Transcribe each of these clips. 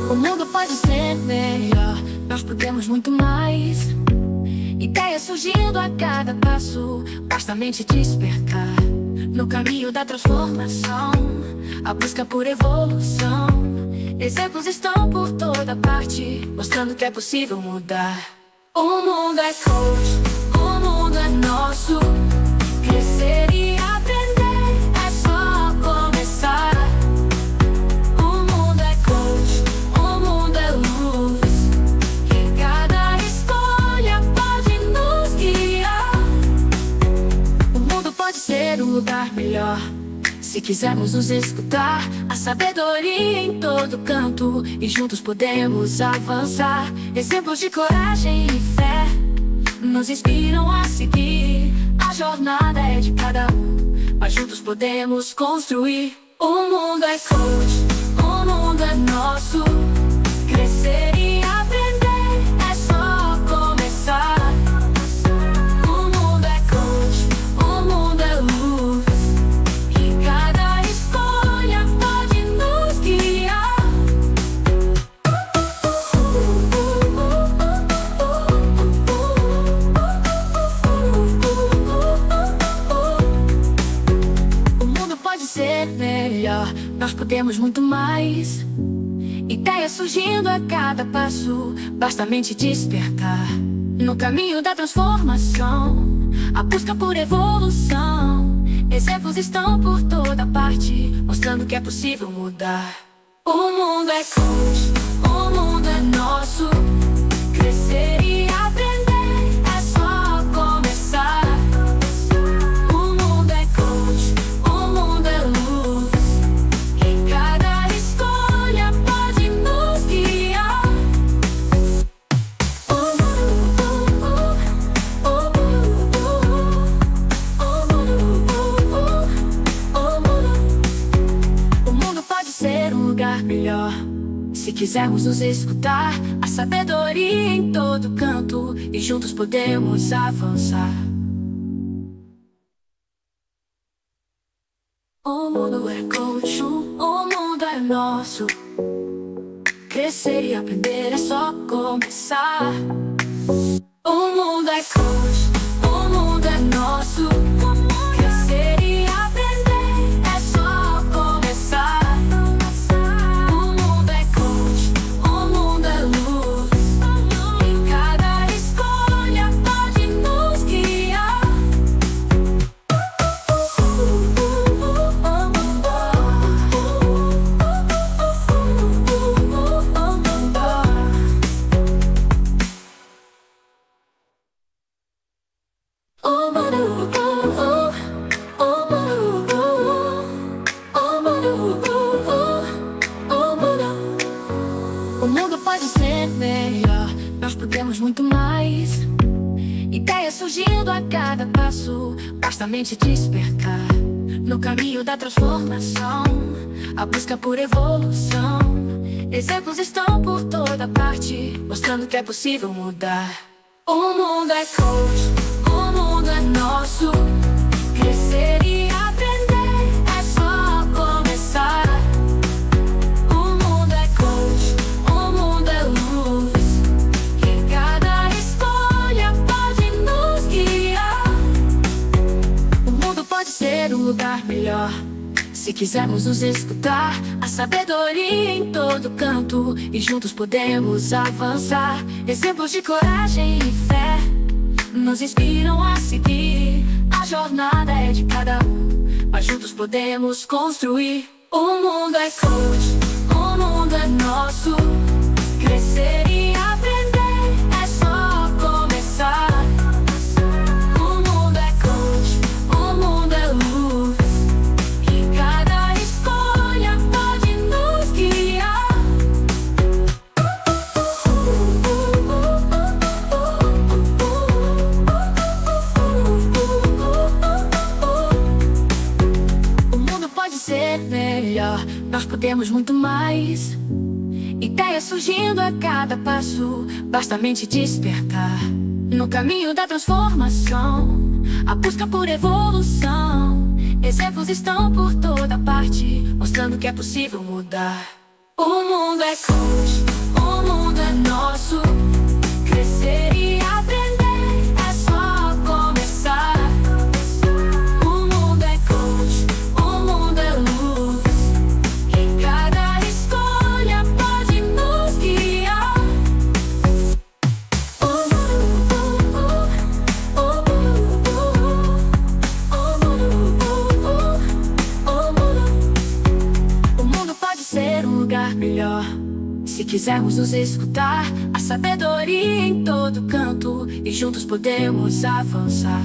O mundo pode ser melhor, nós podemos muito mais. Ideias surgindo a cada passo, basta a mente despertar. No caminho da transformação, a busca por evolução. Exemplos estão por toda parte, mostrando que é possível mudar. O mundo é coach, o mundo é nosso. Crescer e aprender é só começar. O mundo é coach, o mundo é luz, e cada escolha pode nos guiar. O mundo pode ser um lugar melhor, se quisermos nos escutar. A sabedoria em todo canto, e juntos podemos avançar. Exemplos de coragem e fé nos inspiram a seguir. A jornada é de cada um, mas juntos podemos construir. O mundo é coach, o mundo é nosso. Crescer e aprender é só começar. O mundo é coach, o mundo é luz, e cada escolha pode nos guiar. O mundo pode ser melhor, nós podemos muito mais. Ideias surgindo a cada passo, basta a mente despertar. No caminho da transformação, a busca por evolução. Exemplos estão por toda parte, mostrando que é possível mudar. O mundo é coach, o mundo é nosso. Crescer e aprender é só começar. O mundo é coach, o mundo é luz, e cada escolha pode nos guiar. O mundo pode ser um lugar melhor, se quisermos nos escutar. A sabedoria em todo canto, e juntos podemos avançar. O mundo é coach, o mundo é nosso. Crescer e aprender é só começar. O mundo é coach, o mundo é nosso. Crescer e aprender é só começar. O mundo é coach, o mundo é luz, e cada escolha pode nos guiar. O mundo pode ser melhor, nós podemos muito mais. Ideias surgindo a cada passo, basta a mente despertar. No caminho da transformação, a busca por evolução. Exemplos estão por toda parte, mostrando que é possível mudar. O mundo é coach, o mundo é nosso. Crescer e aprender é só começar. O mundo é coach, o mundo é luz, e cada escolha pode nos guiar. O mundo pode ser um lugar melhor, se quisermos nos escutar. A sabedoria em todo canto, e juntos podemos avançar. Exemplos de coragem e fé nos inspiram a seguir. A jornada é de cada um, mas juntos podemos construir. O mundo é coach, o mundo é nosso. Crescer e aprender é só começar. O mundo é coach, o mundo é luz, e cada escolha pode nos guiar. O mundo pode ser melhor, nós podemos muito mais. Ideias surgindo a cada passo, basta a mente despertar. No caminho da transformação, a busca por evolução. Exemplos estão por toda parte, mostrando que é possível mudar. O mundo é coach, Se quisermos nos escutar, a sabedoria em todo canto, e juntos podemos avançar.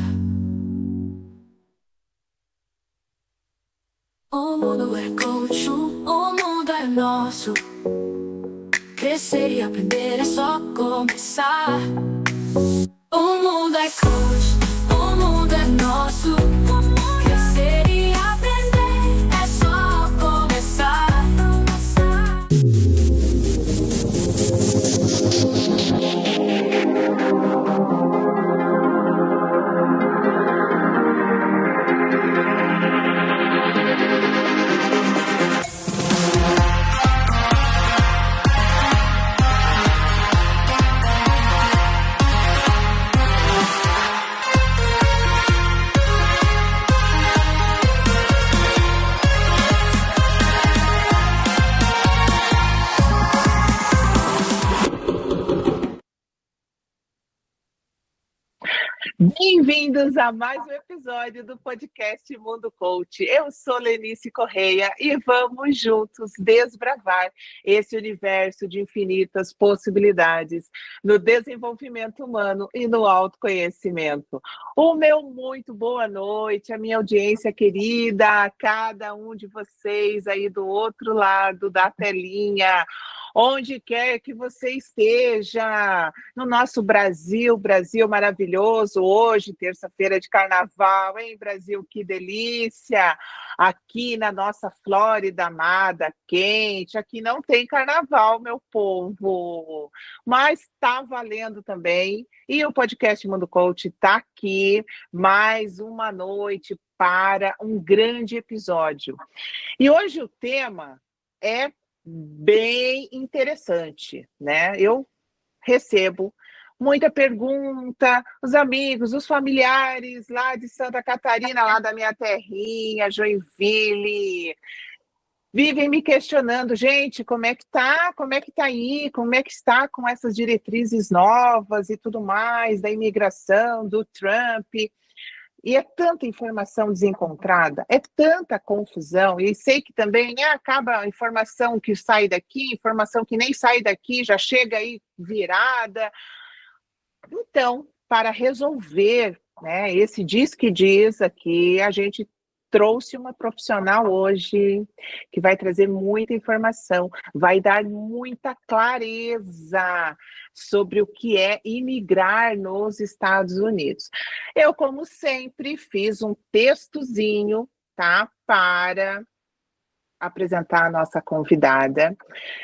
O mundo é coach, o mundo é nosso. Crescer e aprender é só começar. O mundo é coach, o mundo é nosso. Crescer e aprender é só começar. Bem-vindos a mais um episódio do podcast Mundo Coach. Eu sou Lenice Correia e vamos juntos desbravar esse universo de infinitas possibilidades no desenvolvimento humano e no autoconhecimento. O meu muito boa noite, a minha audiência querida, a cada um de vocês aí do outro lado da telinha. Onde quer que você esteja, no nosso Brasil, Brasil maravilhoso, hoje, terça-feira de carnaval, hein, Brasil, que delícia! Aqui na nossa Flórida amada, quente, aqui não tem carnaval, meu povo, mas está valendo também, e o podcast Mundo Coach está aqui, mais uma noite para um grande episódio. E hoje o tema é bem interessante, né? Eu recebo muita pergunta, os amigos, os familiares lá de Santa Catarina, lá da minha terrinha, Joinville, vivem me questionando, gente, como é que tá? Como é que tá aí? Como é que está com essas diretrizes novas e tudo mais, da imigração, do Trump? E é tanta informação desencontrada, é tanta confusão, e sei que também acaba a informação que sai daqui, informação que nem sai daqui, já chega aí virada. Então, para resolver, né, esse diz que diz aqui, a gente trouxe uma profissional hoje que vai trazer muita informação, vai dar muita clareza sobre o que é imigrar nos Estados Unidos. Eu, como sempre, fiz um textozinho, tá, para apresentar a nossa convidada.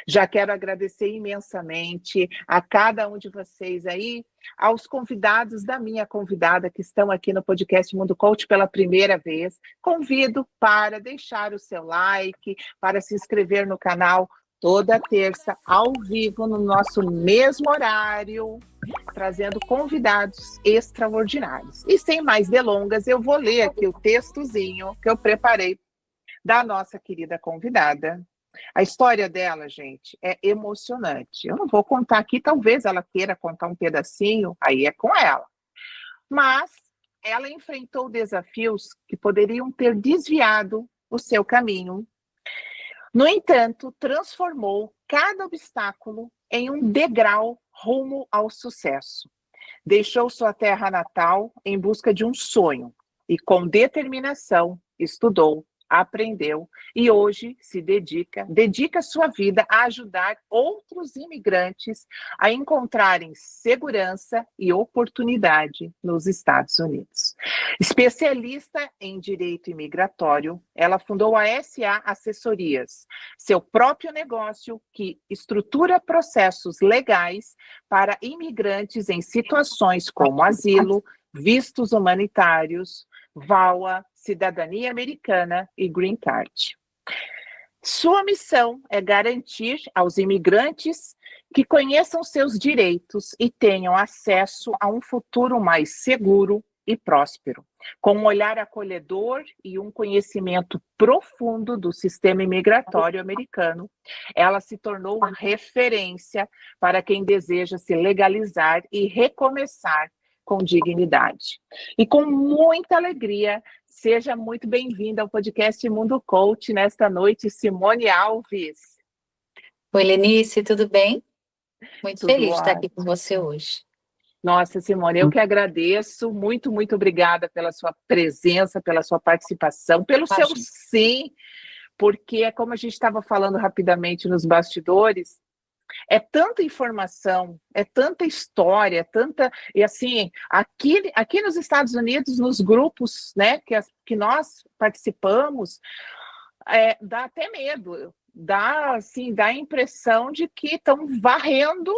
Já quero agradecer imensamente a cada um de vocês aí, aos convidados da minha convidada que estão aqui no podcast Mundo Coach pela primeira vez. Convido para deixar o seu like, para se inscrever no canal toda terça, ao vivo, no nosso mesmo horário, trazendo convidados extraordinários. E sem mais delongas, eu vou ler aqui o textozinho que eu preparei da nossa querida convidada. A história dela, gente, é emocionante. Eu não vou contar aqui, talvez ela queira contar um pedacinho, aí é com ela. Mas ela enfrentou desafios que poderiam ter desviado o seu caminho. No entanto, transformou cada obstáculo em um degrau rumo ao sucesso. Deixou sua terra natal em busca de um sonho e, com determinação, estudou, aprendeu e hoje se dedica sua vida a ajudar outros imigrantes a encontrarem segurança e oportunidade nos Estados Unidos. Especialista em direito imigratório, ela fundou a SA Assessorias, seu próprio negócio que estrutura processos legais para imigrantes em situações como asilo, vistos humanitários, VAWA, cidadania americana e Green Card. Sua missão é garantir aos imigrantes que conheçam seus direitos e tenham acesso a um futuro mais seguro e próspero, com um olhar acolhedor e um conhecimento profundo do sistema imigratório americano. Ela se tornou uma referência para quem deseja se legalizar e recomeçar com dignidade. E com muita alegria, seja muito bem-vinda ao podcast Mundo Coach nesta noite, Simone Alves. Oi, Lenice, tudo bem? Muito Tudo feliz de estar aqui com ótimo. você hoje. Nossa, Simone, eu que agradeço. Muito, muito obrigada pela sua presença, pela sua participação, pelo seu Imagina. sim, porque é como a gente estava falando rapidamente nos bastidores, é tanta informação, é tanta história, é tanta. E assim, aqui nos Estados Unidos, nos grupos, né, que nós participamos, dá até medo, dá assim, dá a impressão de que estão varrendo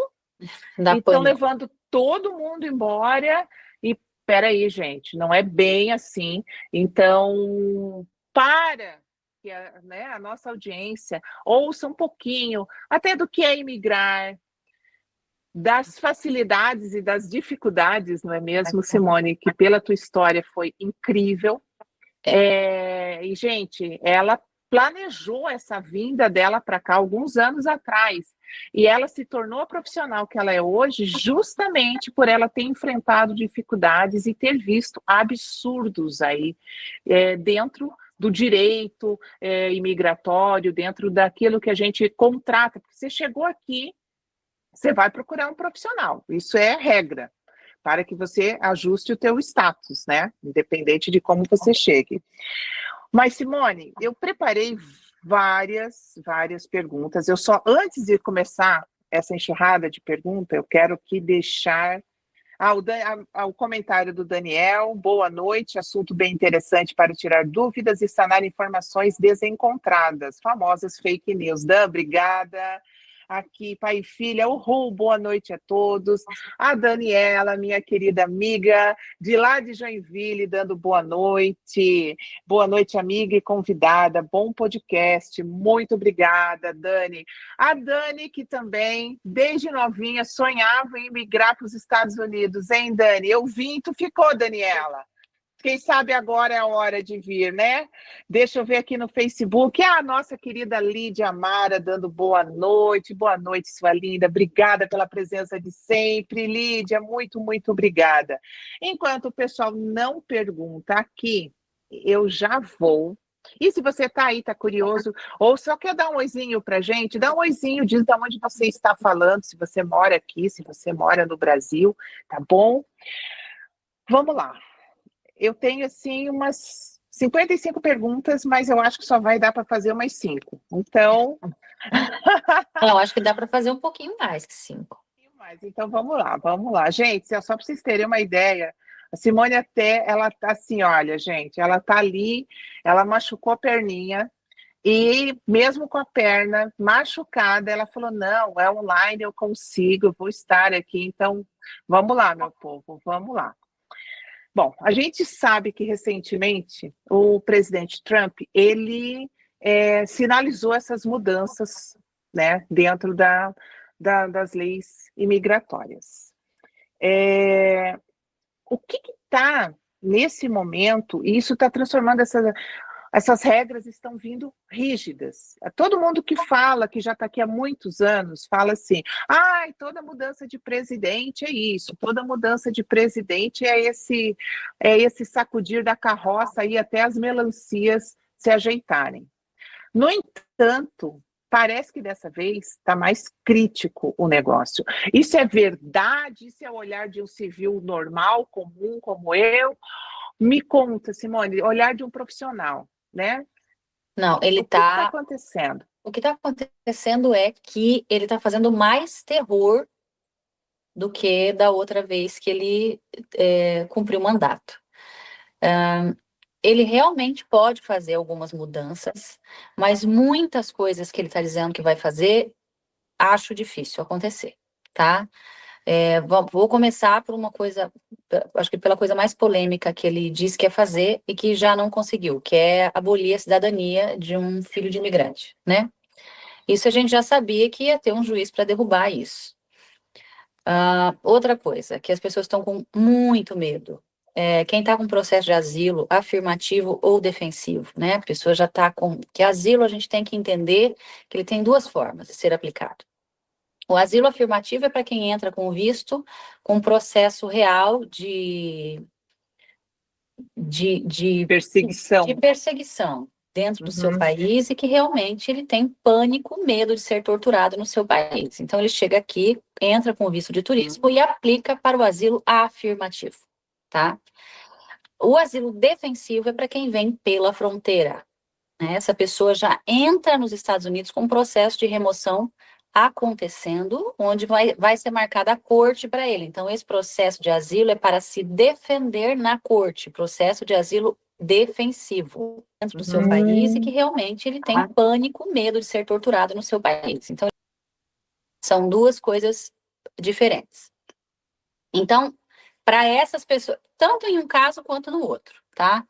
Dá e estão pânico. levando todo mundo embora. E peraí, gente, não é bem assim. Então, para que né, a nossa audiência ouça um pouquinho até do que é imigrar, das facilidades e das dificuldades, não é mesmo, Simone? Que pela tua história foi incrível. É, E, gente, ela planejou essa vinda dela para cá alguns anos atrás. E ela se tornou a profissional que ela é hoje, justamente por ela ter enfrentado dificuldades e ter visto absurdos aí dentro do direito imigratório, dentro daquilo que a gente contrata. Porque você chegou aqui, você vai procurar um profissional. Isso é regra para que você ajuste o teu status, né? Independente de como você chegue. Mas, Simone, eu preparei várias perguntas. Eu só, antes de começar essa enxurrada de perguntas, eu quero aqui deixar o comentário do Daniel. Boa noite, assunto bem interessante para tirar dúvidas e sanar informações desencontradas, famosas fake news. Dan, obrigada. Aqui, pai e filha, uhul, boa noite a todos. A Daniela, minha querida amiga, de lá de Joinville, dando boa noite. Boa noite, amiga e convidada. Bom podcast. Muito obrigada, Dani. A Dani, que também, desde novinha, sonhava em migrar para os Estados Unidos, hein, Dani? Eu vim, tu ficou, Daniela. Quem sabe agora é a hora de vir, né? Deixa eu ver aqui no Facebook. A nossa querida Lídia Amara dando boa noite. Boa noite, sua linda. Obrigada pela presença de sempre. Lídia, muito, muito obrigada. Enquanto o pessoal não pergunta aqui, eu já vou. E se você está aí, está curioso, ou só quer dar um oizinho para gente, dá um oizinho, diz de onde você está falando, se você mora aqui, se você mora no Brasil, tá bom? Vamos lá. Eu tenho, assim, umas 55 perguntas, mas eu acho que só vai dar para fazer umas 5. Então, não, acho que dá para fazer um pouquinho mais que 5. então vamos lá, vamos lá. Gente, só para vocês terem uma ideia, a Simone até, ela tá assim, olha, gente, ela tá ali, ela machucou a perninha, e mesmo com a perna machucada, ela falou, não, é online, eu consigo, eu vou estar aqui. Então, vamos lá, meu povo, vamos lá. Bom, a gente sabe que recentemente o presidente Trump, ele sinalizou essas mudanças, né, dentro das leis imigratórias. O que está nesse momento, e isso está transformando essas regras estão vindo rígidas. Todo mundo que fala, que já está aqui há muitos anos, fala assim, toda mudança de presidente é isso, toda mudança de presidente é esse sacudir da carroça e até as melancias se ajeitarem. No entanto, parece que dessa vez está mais crítico o negócio. Isso é verdade? Isso é o olhar de um civil normal, comum, como eu? Me conta, Simone, olhar de um profissional, né? Não, ele O que está tá. acontecendo? O que está acontecendo é que ele está fazendo mais terror do que da outra vez que ele cumpriu o mandato. Ele realmente pode fazer algumas mudanças, mas muitas coisas que ele está dizendo que vai fazer, acho difícil acontecer, tá? Vou começar por uma coisa, acho que pela coisa mais polêmica que ele disse que ia fazer e que já não conseguiu, que é abolir a cidadania de um filho de imigrante, né? Isso a gente já sabia que ia ter um juiz para derrubar isso. Outra coisa que as pessoas estão com muito medo. Quem está com processo de asilo afirmativo ou defensivo, né? A pessoa já está com. Que asilo a gente tem que entender que ele tem duas formas de ser aplicado. O asilo afirmativo é para quem entra com visto, com processo real de Perseguição. perseguição. dentro do seu país e que realmente ele tem pânico, medo de ser torturado no seu país. Então ele chega aqui, entra com o visto de turismo e aplica para o asilo afirmativo, tá? O asilo defensivo é para quem vem pela fronteira, né? Essa pessoa já entra nos Estados Unidos com um processo de remoção acontecendo, onde vai ser marcada a corte para ele. Então, esse processo de asilo é para se defender na corte, processo de asilo defensivo dentro do seu país e que realmente ele tem pânico, medo de ser torturado no seu país. Então, são duas coisas diferentes. Então, para essas pessoas, tanto em um caso quanto no outro, tá?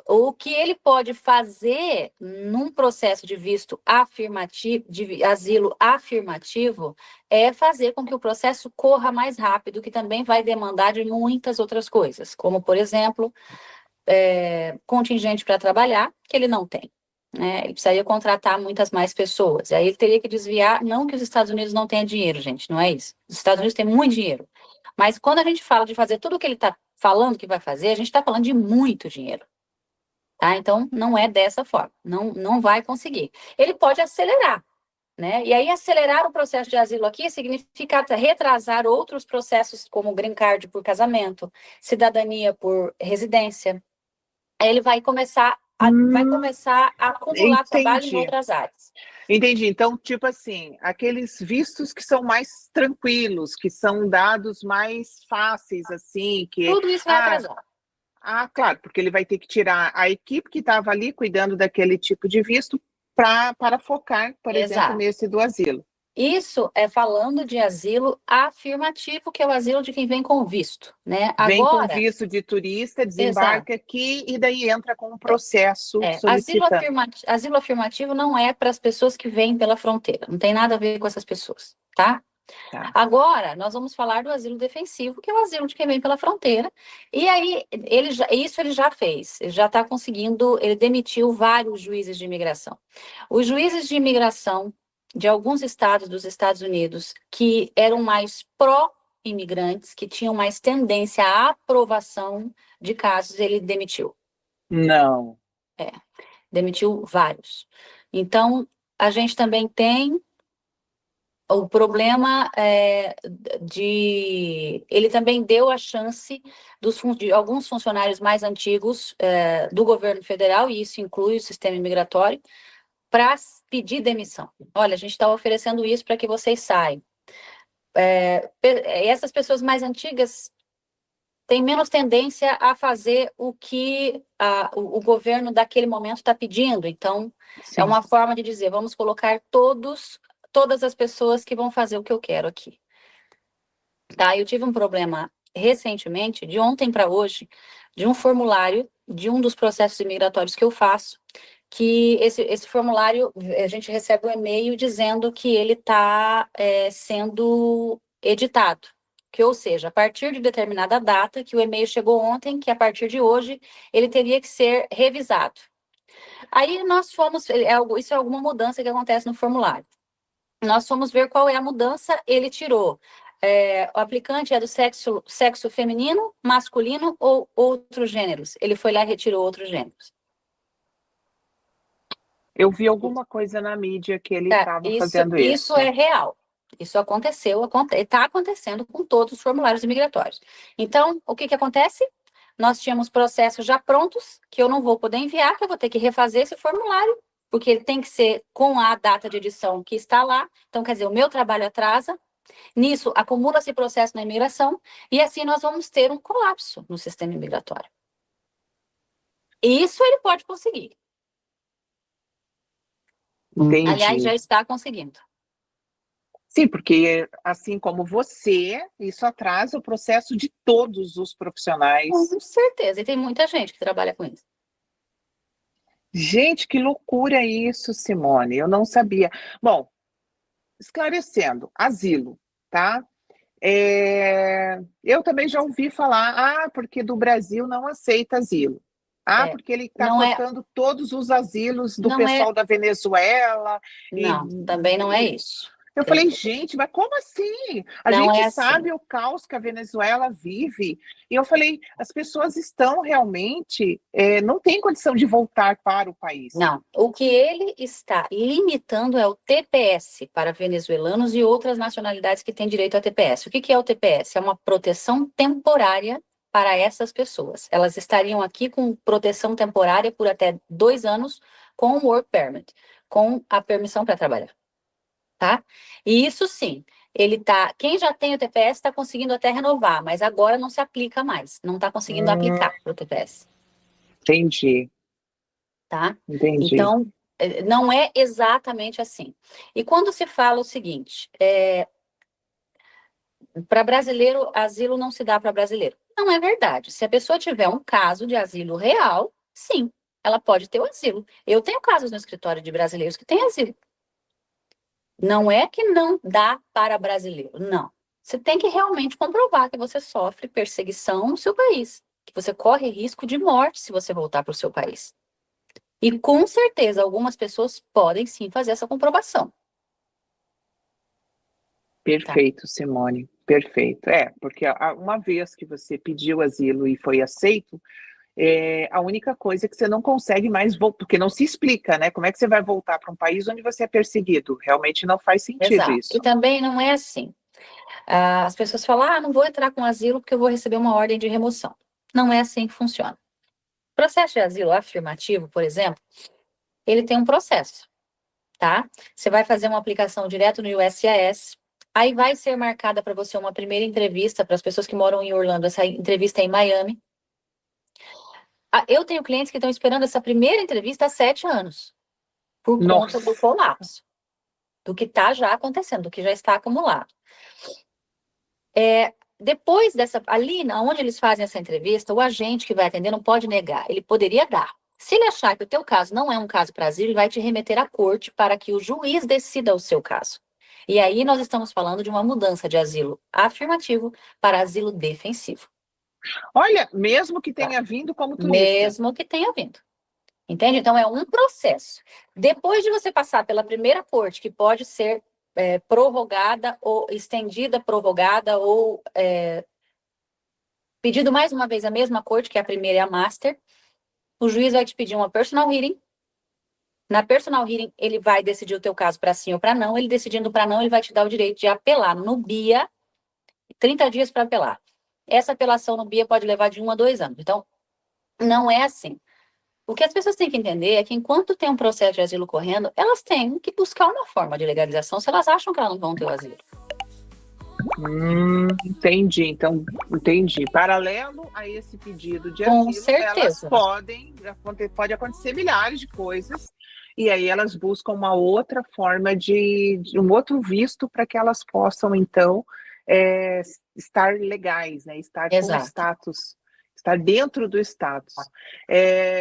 O que ele pode fazer num processo de visto afirmativo, de asilo afirmativo, é fazer com que o processo corra mais rápido, que também vai demandar de muitas outras coisas, como, por exemplo, contingente para trabalhar, que ele não tem, né? Ele precisaria contratar muitas mais pessoas, e aí ele teria que desviar, não que os Estados Unidos não tenham dinheiro, gente, não é isso. Os Estados Unidos têm muito dinheiro, mas quando a gente fala de fazer tudo o que ele está falando que vai fazer, a gente está falando de muito dinheiro. Tá? Então, não é dessa forma, não vai conseguir. Ele pode acelerar, né? E aí, acelerar o processo de asilo aqui significa retrasar outros processos, como green card por casamento, cidadania por residência. Aí ele vai começar a acumular trabalho em outras áreas. Entendi. Então, tipo assim, aqueles vistos que são mais tranquilos, que são dados mais fáceis, assim, que... Tudo isso vai atrasar. Claro, porque ele vai ter que tirar a equipe que estava ali cuidando daquele tipo de visto para focar, por exemplo, nesse do asilo. Isso é falando de asilo afirmativo, que é o asilo de quem vem com visto, né? Vem com visto de turista, desembarca aqui e daí entra com um processo solicitando. Asilo afirmativo não é para as pessoas que vêm pela fronteira, não tem nada a ver com essas pessoas, tá? Agora, nós vamos falar do asilo defensivo, que é o asilo de quem vem pela fronteira. E aí, ele já fez, ele já está conseguindo, ele demitiu vários juízes de imigração. Os juízes de imigração de alguns estados dos Estados Unidos, que eram mais pró-imigrantes, que tinham mais tendência à aprovação de casos, ele demitiu. Não. Demitiu vários. Então, a gente também tem o problema ele também deu a chance de alguns funcionários mais antigos do governo federal, e isso inclui o sistema imigratório, para pedir demissão. Olha, a gente está oferecendo isso para que vocês saiam. Essas pessoas mais antigas têm menos tendência a fazer o que o governo daquele momento está pedindo. Então, é uma forma de dizer, vamos colocar todas as pessoas que vão fazer o que eu quero aqui. Tá? Eu tive um problema recentemente, de ontem para hoje, de um formulário de um dos processos imigratórios que eu faço, que esse formulário, a gente recebe um e-mail dizendo que ele está sendo editado. Que, ou seja, a partir de determinada data, que o e-mail chegou ontem, que a partir de hoje ele teria que ser revisado. Aí nós fomos, isso é alguma mudança que acontece no formulário. Nós fomos ver qual é a mudança, ele tirou. O aplicante é do sexo feminino, masculino ou outros gêneros. Ele foi lá e retirou outros gêneros. Eu vi alguma coisa na mídia que ele estava fazendo isso. Isso é real. Isso aconteceu, está acontecendo com todos os formulários imigratórios. Então, o que acontece? Nós tínhamos processos já prontos, que eu não vou poder enviar, que eu vou ter que refazer esse formulário, porque ele tem que ser com a data de edição que está lá. Então, quer dizer, o meu trabalho atrasa. Nisso, acumula-se processo na imigração, e assim nós vamos ter um colapso no sistema imigratório. Isso ele pode conseguir. Entendi. Aliás, já está conseguindo. Sim, porque assim como você, isso atrasa o processo de todos os profissionais. Com certeza, e tem muita gente que trabalha com isso. Gente, que loucura isso, Simone, eu não sabia. Bom, esclarecendo, asilo, tá? Eu também já ouvi falar, porque do Brasil não aceita asilo. Porque ele está cortando todos os asilos do pessoal da Venezuela. Não, também não é isso. Eu falei, gente, mas como assim? A Não gente é assim. sabe o caos que a Venezuela vive. E eu falei, as pessoas estão realmente, não têm condição de voltar para o país. Não, o que ele está limitando é o TPS para venezuelanos e outras nacionalidades que têm direito a TPS. O que é o TPS? É uma proteção temporária para essas pessoas. Elas estariam aqui com proteção temporária por até 2 anos com o work permit, com a permissão para trabalhar, tá? E isso sim, quem já tem o TPS está conseguindo até renovar, mas agora não se aplica mais, não está conseguindo aplicar o TPS. Entendi. Tá? Entendi. Então, não é exatamente assim. E quando se fala o seguinte, para brasileiro, asilo não se dá para brasileiro. Não é verdade. Se a pessoa tiver um caso de asilo real, sim, ela pode ter o asilo. Eu tenho casos no escritório de brasileiros que têm asilo. Não é que não dá para brasileiro, não. Você tem que realmente comprovar que você sofre perseguição no seu país, que você corre risco de morte se você voltar para o seu país. E com certeza algumas pessoas podem sim fazer essa comprovação. Tá? Perfeito, Simone. Perfeito. Porque uma vez que você pediu asilo e foi aceito, a única coisa é que você não consegue mais voltar, porque não se explica, né? Como é que você vai voltar para um país onde você é perseguido? Realmente não faz sentido Exato. E isso. também não é assim. As pessoas falam, não vou entrar com asilo porque eu vou receber uma ordem de remoção. Não é assim que funciona. O processo de asilo afirmativo, por exemplo, ele tem um processo, tá? Você vai fazer uma aplicação direto no USCIS, aí vai ser marcada para você uma primeira entrevista para as pessoas que moram em Orlando, essa entrevista é em Miami. Eu tenho clientes que estão esperando essa primeira entrevista há 7 anos, por conta do colapso, do que está já acontecendo, do que já está acumulado. Depois dessa, ali onde eles fazem essa entrevista, o agente que vai atender não pode negar, ele poderia dar. Se ele achar que o teu caso não é um caso para asilo, ele vai te remeter à corte para que o juiz decida o seu caso. E aí nós estamos falando de uma mudança de asilo afirmativo para asilo defensivo. Olha, mesmo que tenha vindo como turista. Mesmo que tenha vindo. Entende? Então, é um processo. Depois de você passar pela primeira corte, que pode ser prorrogada ou estendida, prorrogada ou pedido mais uma vez a mesma corte, que a primeira é a master, o juiz vai te pedir uma personal hearing. Na personal hearing, ele vai decidir o teu caso para sim ou para não. Ele decidindo para não, ele vai te dar o direito de apelar no BIA, 30 dias para apelar. Essa apelação no BIA pode levar de 1 a 2 anos. Então, não é assim. O que as pessoas têm que entender é que enquanto tem um processo de asilo correndo, elas têm que buscar uma forma de legalização se elas acham que elas não vão ter o asilo. Entendi. Então, entendi. Paralelo a esse pedido de Com asilo, certeza. pode acontecer milhares de coisas, e aí elas buscam uma outra forma de um outro visto para que elas possam, então, estar legais, né? Estar com Exato. status. Estar dentro do status.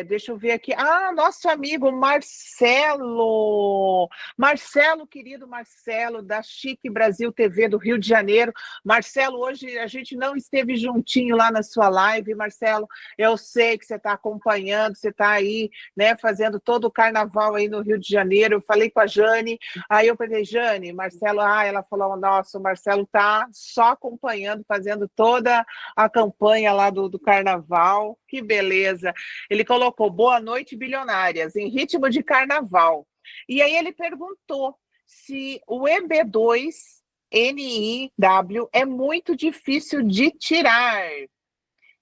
Deixa eu ver aqui. Nosso amigo Marcelo. Marcelo, querido Marcelo, da Chique Brasil TV do Rio de Janeiro. Marcelo, hoje a gente não esteve juntinho lá na sua live. Marcelo, eu sei que você está acompanhando, você está aí, né, fazendo todo o carnaval aí no Rio de Janeiro. Eu falei com a Jane, aí eu falei, Jane, Marcelo, ela falou, nossa, o Marcelo está só acompanhando, fazendo toda a campanha lá do carnaval. Que beleza. Ele colocou boa noite, bilionárias, em ritmo de carnaval. E aí ele perguntou se o EB2NIW é muito difícil de tirar.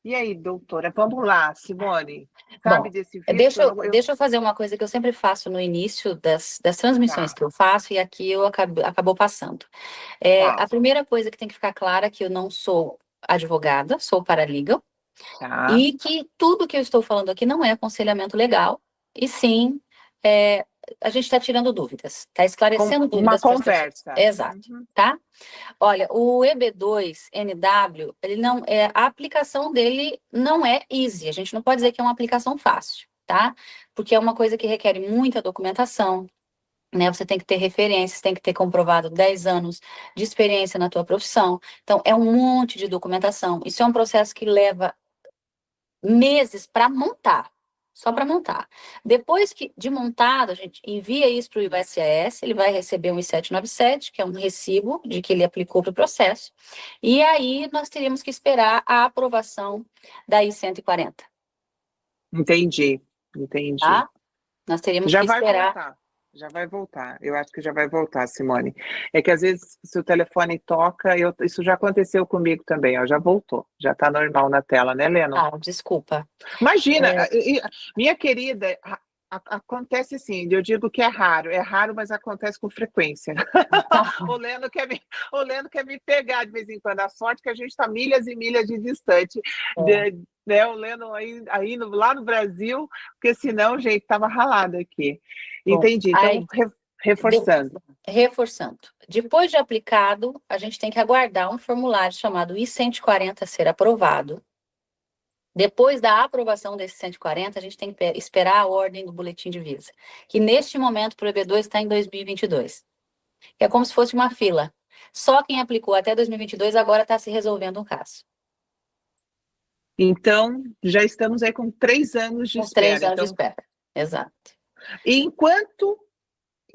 E aí, doutora, vamos lá, Simone. Sabe desse visto? Deixa eu fazer uma coisa que eu sempre faço no início das transmissões que eu faço, e aqui eu acabou passando. A primeira coisa que tem que ficar clara é que eu não sou advogada, sou paralegal. E que tudo que eu estou falando aqui não é aconselhamento legal, e sim, a gente está tirando dúvidas, está esclarecendo dúvidas. Uma conversa. Exato, tá? Olha, o EB2NW, ele não, a aplicação dele não é easy, a gente não pode dizer que é uma aplicação fácil, tá? Porque é uma coisa que requer muita documentação, né? Você tem que ter referências, tem que ter comprovado 10 anos de experiência na tua profissão, então é um monte de documentação, isso é um processo que leva meses para montar, só para montar. Depois de montado, a gente envia isso para o ISAS, ele vai receber um I-797, que é um recibo de que ele aplicou para o processo, e aí nós teríamos que esperar a aprovação da I-140. Entendi. Tá? Nós teríamos Já que vai esperar. voltar. Já vai voltar. Eu acho que já vai voltar, Simone. É que às vezes, se o telefone toca, isso já aconteceu comigo também, ó, já voltou. Já está normal na tela, né, Leno? Ah, desculpa. Imagina, minha querida, acontece assim, eu digo que é raro, mas acontece com frequência. O Leno quer me pegar de vez em quando, a sorte que a gente está milhas e milhas de distante, né, o Leno aí lá no Brasil, porque senão, gente, estava ralado aqui. Bom, Entendi, então, reforçando. Reforçando. Depois de aplicado, a gente tem que aguardar um formulário chamado I-140 ser aprovado. Depois da aprovação desse 140, a gente tem que esperar a ordem do boletim de visa, que neste momento para o EB2 está em 2022. É como se fosse uma fila. Só quem aplicou até 2022 agora está se resolvendo um caso. Então, já estamos aí com 3 anos de espera. 3 anos de espera, exato. E enquanto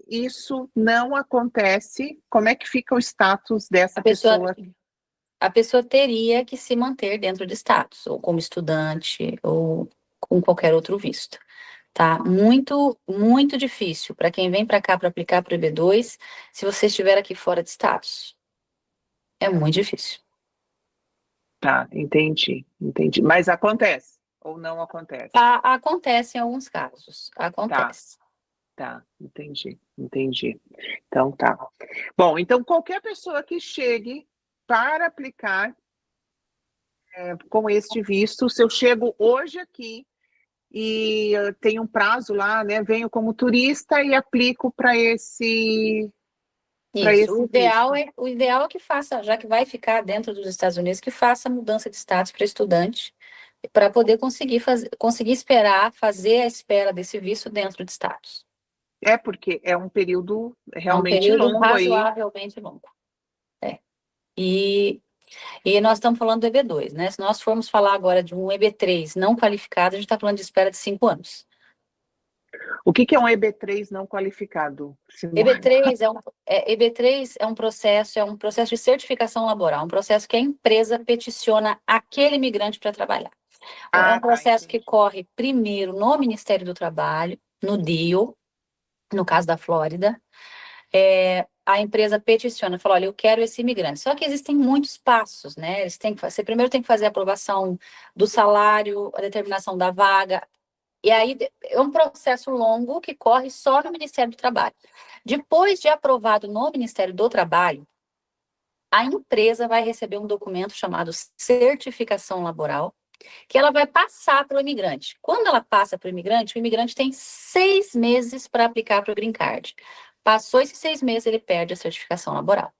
isso não acontece, como é que fica o status dessa pessoa? A pessoa teria que se manter dentro de status, ou como estudante, ou com qualquer outro visto. Tá? Muito, muito difícil para quem vem para cá para aplicar para o EB2, se você estiver aqui fora de status. É muito difícil. Tá, entendi. Mas acontece ou não acontece? Acontece em alguns casos, acontece. Tá, entendi. Então tá. Bom, então qualquer pessoa que chegue para aplicar com este visto, se eu chego hoje aqui e tenho um prazo lá, né? Venho como turista e aplico para esse. Isso, o ideal é que faça, já que vai ficar dentro dos Estados Unidos, que faça a mudança de status para estudante, para poder conseguir esperar, fazer a espera desse visto dentro de status. É porque é um período realmente longo razoavelmente longo. E nós estamos falando do EB2, né? Se nós formos falar agora de um EB3 não qualificado, a gente está falando de espera de 5 anos. O que é um EB3 não qualificado, Simone? EB3 é um processo de certificação laboral, um processo que a empresa peticiona aquele imigrante para trabalhar. É um processo que corre primeiro no Ministério do Trabalho, no DIO, no caso da Flórida. A empresa peticiona, fala, olha, eu quero esse imigrante. Só que existem muitos passos, né? Você primeiro tem que fazer a aprovação do salário, a determinação da vaga. E aí é um processo longo que corre só no Ministério do Trabalho. Depois de aprovado no Ministério do Trabalho, a empresa vai receber um documento chamado certificação laboral, que ela vai passar para o imigrante. Quando ela passa para o imigrante tem 6 meses para aplicar para o Green Card. Passou esses 6 meses, ele perde a certificação laboral.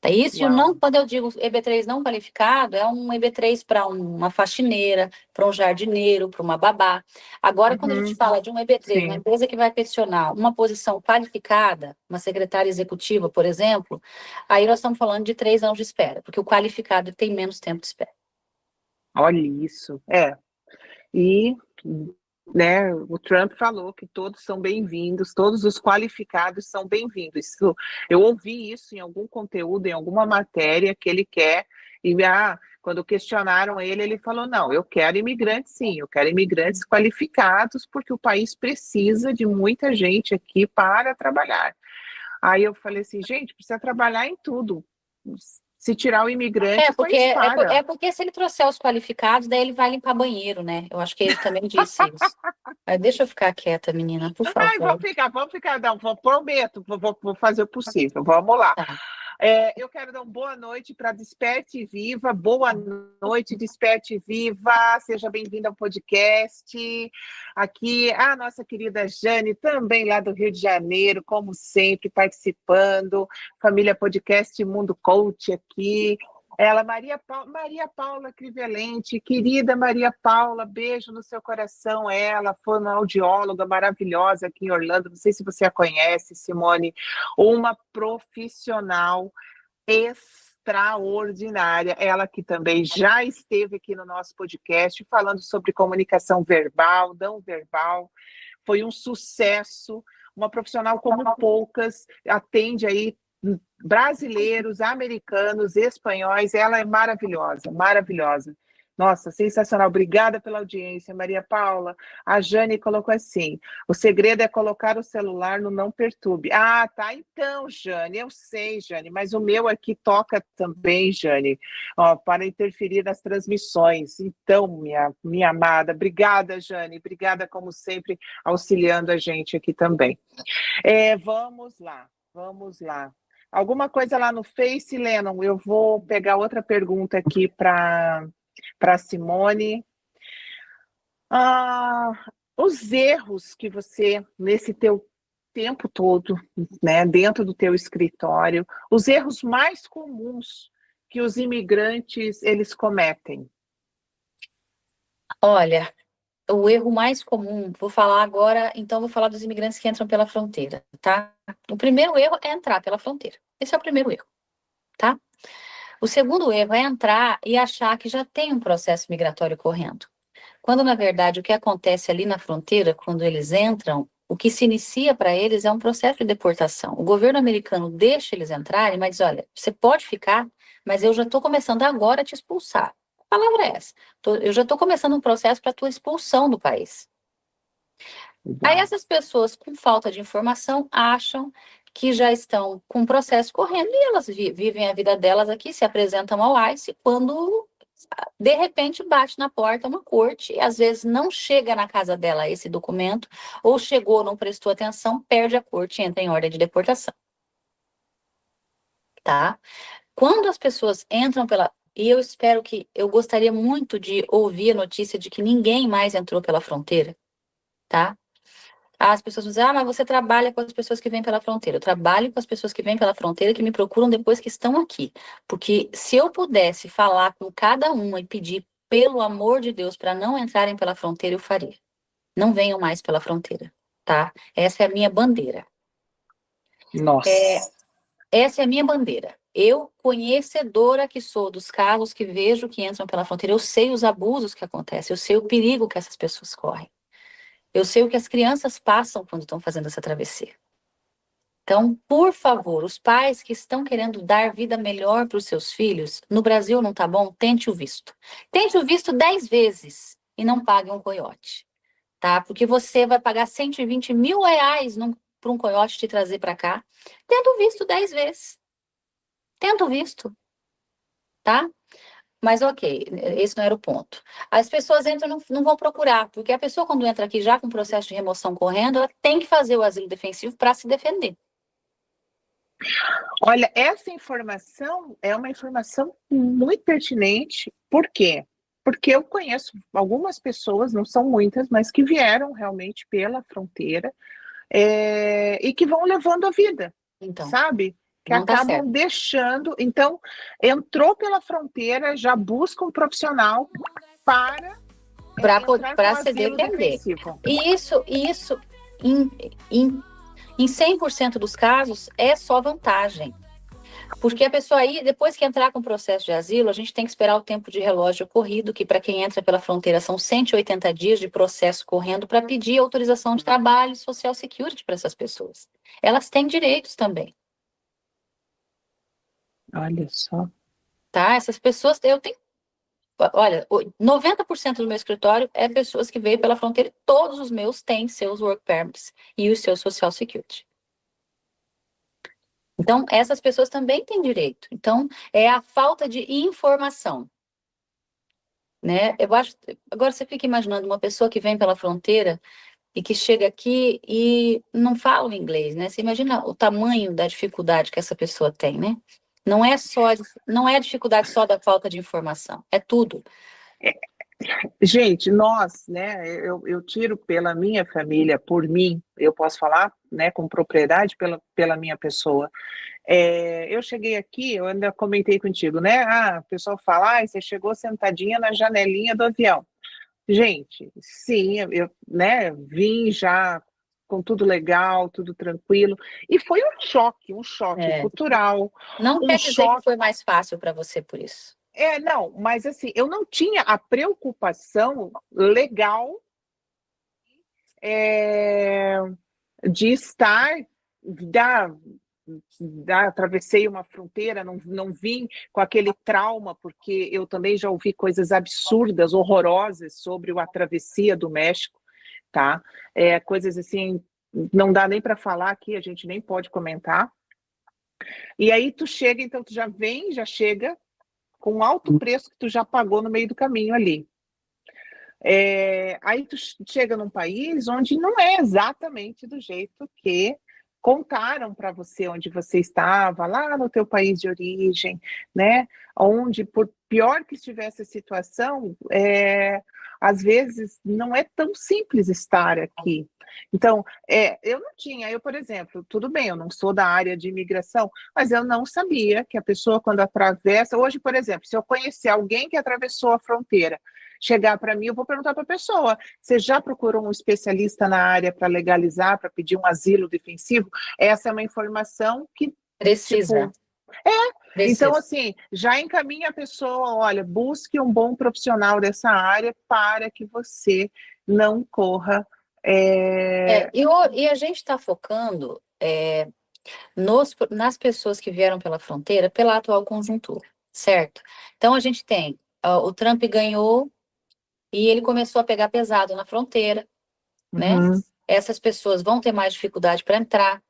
Tá isso? Quando eu digo EB3 não qualificado, é um EB3 para uma faxineira, para um jardineiro, para uma babá. Agora, quando a gente fala de um EB3, uma empresa que vai peticionar uma posição qualificada, uma secretária executiva, por exemplo, aí nós estamos falando de 3 anos de espera, porque o qualificado tem menos tempo de espera. Olha isso. E, né, o Trump falou que todos são bem-vindos, todos os qualificados são bem-vindos. Eu ouvi isso em algum conteúdo, em alguma matéria que ele quer, e quando questionaram ele, ele falou, não, eu quero imigrantes sim, eu quero imigrantes qualificados, porque o país precisa de muita gente aqui para trabalhar. Aí eu falei assim, gente, precisa trabalhar em tudo. Se tirar o imigrante, porque se ele trouxer os qualificados, daí ele vai limpar banheiro, né? Eu acho que ele também disse isso. Deixa eu ficar quieta, menina, por favor. Vamos ficar, não, prometo, vou fazer o possível, vamos lá. Tá. Eu quero dar uma boa noite para Desperte Viva, boa noite, Desperte Viva, seja bem-vinda ao podcast. Aqui a nossa querida Jane, também lá do Rio de Janeiro, como sempre, participando, família podcast Mundo Coach aqui. Ela, Maria Paula Crivelente, querida Maria Paula, beijo no seu coração. Ela foi uma audióloga maravilhosa aqui em Orlando, não sei se você a conhece, Simone, uma profissional extraordinária. Ela que também já esteve aqui no nosso podcast falando sobre comunicação verbal, não verbal. Foi um sucesso, uma profissional como poucas, atende aí brasileiros, americanos, espanhóis. Ela é maravilhosa, maravilhosa. Nossa, sensacional. Obrigada pela audiência, Maria Paula. A Jane colocou assim: o segredo é colocar o celular no não perturbe. Ah, tá. Então, Jane, eu sei, Jane, mas o meu aqui toca também, Jane, ó, para interferir nas transmissões. Então, minha amada, obrigada, Jane. Obrigada, como sempre, auxiliando a gente aqui também. Vamos lá, vamos lá. Alguma coisa lá no Face, Lennon? Eu vou pegar outra pergunta aqui para Simone. Os erros que você, nesse teu tempo todo, né, dentro do teu escritório, os erros mais comuns que os imigrantes, eles cometem. Olha, o erro mais comum, vou falar agora, então vou falar dos imigrantes que entram pela fronteira, tá? O primeiro erro é entrar pela fronteira. Esse é o primeiro erro, tá? O segundo erro é entrar e achar que já tem um processo migratório correndo. Quando, na verdade, o que acontece ali na fronteira, quando eles entram, o que se inicia para eles é um processo de deportação. O governo americano deixa eles entrarem, mas diz, olha, você pode ficar, mas eu já estou começando agora a te expulsar. A palavra é essa. Eu já estou começando um processo para a tua expulsão do país. Aí essas pessoas, com falta de informação, acham que já estão com o processo correndo e elas vivem a vida delas aqui, se apresentam ao ICE quando, de repente, bate na porta uma corte e às vezes não chega na casa dela esse documento, ou chegou, não prestou atenção, perde a corte e entra em ordem de deportação. Tá? Quando as pessoas entram pela... E eu gostaria muito de ouvir a notícia de que ninguém mais entrou pela fronteira, tá? As pessoas dizem, mas você trabalha com as pessoas que vêm pela fronteira. Eu trabalho com as pessoas que vêm pela fronteira que me procuram depois que estão aqui. Porque se eu pudesse falar com cada uma e pedir, pelo amor de Deus, para não entrarem pela fronteira, eu faria. Não venham mais pela fronteira, tá? Essa é a minha bandeira. Nossa. Essa é a minha bandeira. Eu, conhecedora que sou dos casos que vejo que entram pela fronteira, eu sei os abusos que acontecem, eu sei o perigo que essas pessoas correm. Eu sei o que as crianças passam quando estão fazendo essa travessia. Então, por favor, os pais que estão querendo dar vida melhor para os seus filhos, no Brasil não tá bom, tente o visto. Tente o visto 10 vezes e não pague um coiote, tá? Porque você vai pagar 120 mil reais para um coiote te trazer para cá. Tenta o visto 10 vezes. Tenta o visto, tá? Mas ok, esse não era o ponto. As pessoas entram e não vão procurar, porque a pessoa quando entra aqui já com o processo de remoção correndo, ela tem que fazer o asilo defensivo para se defender. Olha, essa informação é uma informação muito pertinente. Por quê? Porque eu conheço algumas pessoas, não são muitas, mas que vieram realmente pela fronteira e que vão levando a vida, Então, sabe? Que não tá acabam certo. deixando. Então, entrou pela fronteira, já busca um profissional para Para se asilo defender. defensivo. E isso em 100% dos casos, é só vantagem. Porque a pessoa aí, depois que entrar com o processo de asilo, a gente tem que esperar o tempo de relógio corrido, que para quem entra pela fronteira são 180 dias de processo correndo para pedir autorização de trabalho e social security para essas pessoas. Elas têm direitos também. Olha só. Tá? Essas pessoas, olha, 90% do meu escritório é pessoas que veio pela fronteira e todos os meus têm seus work permits e o seu social security. Então, essas pessoas também têm direito. Então, é a falta de informação, né? Eu acho, agora você fica imaginando uma pessoa que vem pela fronteira e que chega aqui e não fala o inglês, né? Você imagina o tamanho da dificuldade que essa pessoa tem, né? Não é a dificuldade só da falta de informação, é tudo. Gente, nós, né, eu tiro pela minha família, por mim, eu posso falar, né, com propriedade pela minha pessoa. Eu cheguei aqui, eu ainda comentei contigo, né, o pessoal fala, você chegou sentadinha na janelinha do avião. Gente, sim, eu, né, vim já com tudo legal, tudo tranquilo. E foi um choque É. cultural, Não um quer dizer que choque. foi mais fácil para você por isso. Não, mas assim, eu não tinha a preocupação legal é, de estar, da, atravessei uma fronteira, não vim com aquele trauma, porque eu também já ouvi coisas absurdas, horrorosas sobre a travessia do México, tá? Coisas assim, não dá nem para falar aqui, a gente nem pode comentar. E aí tu chega, então tu já vem, já chega com um alto preço que tu já pagou no meio do caminho ali. Aí tu chega num país onde não é exatamente do jeito que contaram para você onde você estava, lá no teu país de origem, né? Onde, por pior que estivesse a situação, às vezes não é tão simples estar aqui. Então, eu não tinha, por exemplo, tudo bem, eu não sou da área de imigração, mas eu não sabia que a pessoa, quando atravessa, hoje, por exemplo, se eu conhecer alguém que atravessou a fronteira, chegar para mim, eu vou perguntar para a pessoa: você já procurou um especialista na área para legalizar, para pedir um asilo defensivo? Essa é uma informação que, Precisa. tipo, Precisa. então, assim, já encaminha a pessoa: olha, busque um bom profissional dessa área para que você não corra. E a gente está focando nas pessoas que vieram pela fronteira pela atual conjuntura, certo? Então, a gente tem, o Trump ganhou e ele começou a pegar pesado na fronteira, né? Uhum. Essas pessoas vão ter mais dificuldade para entrar,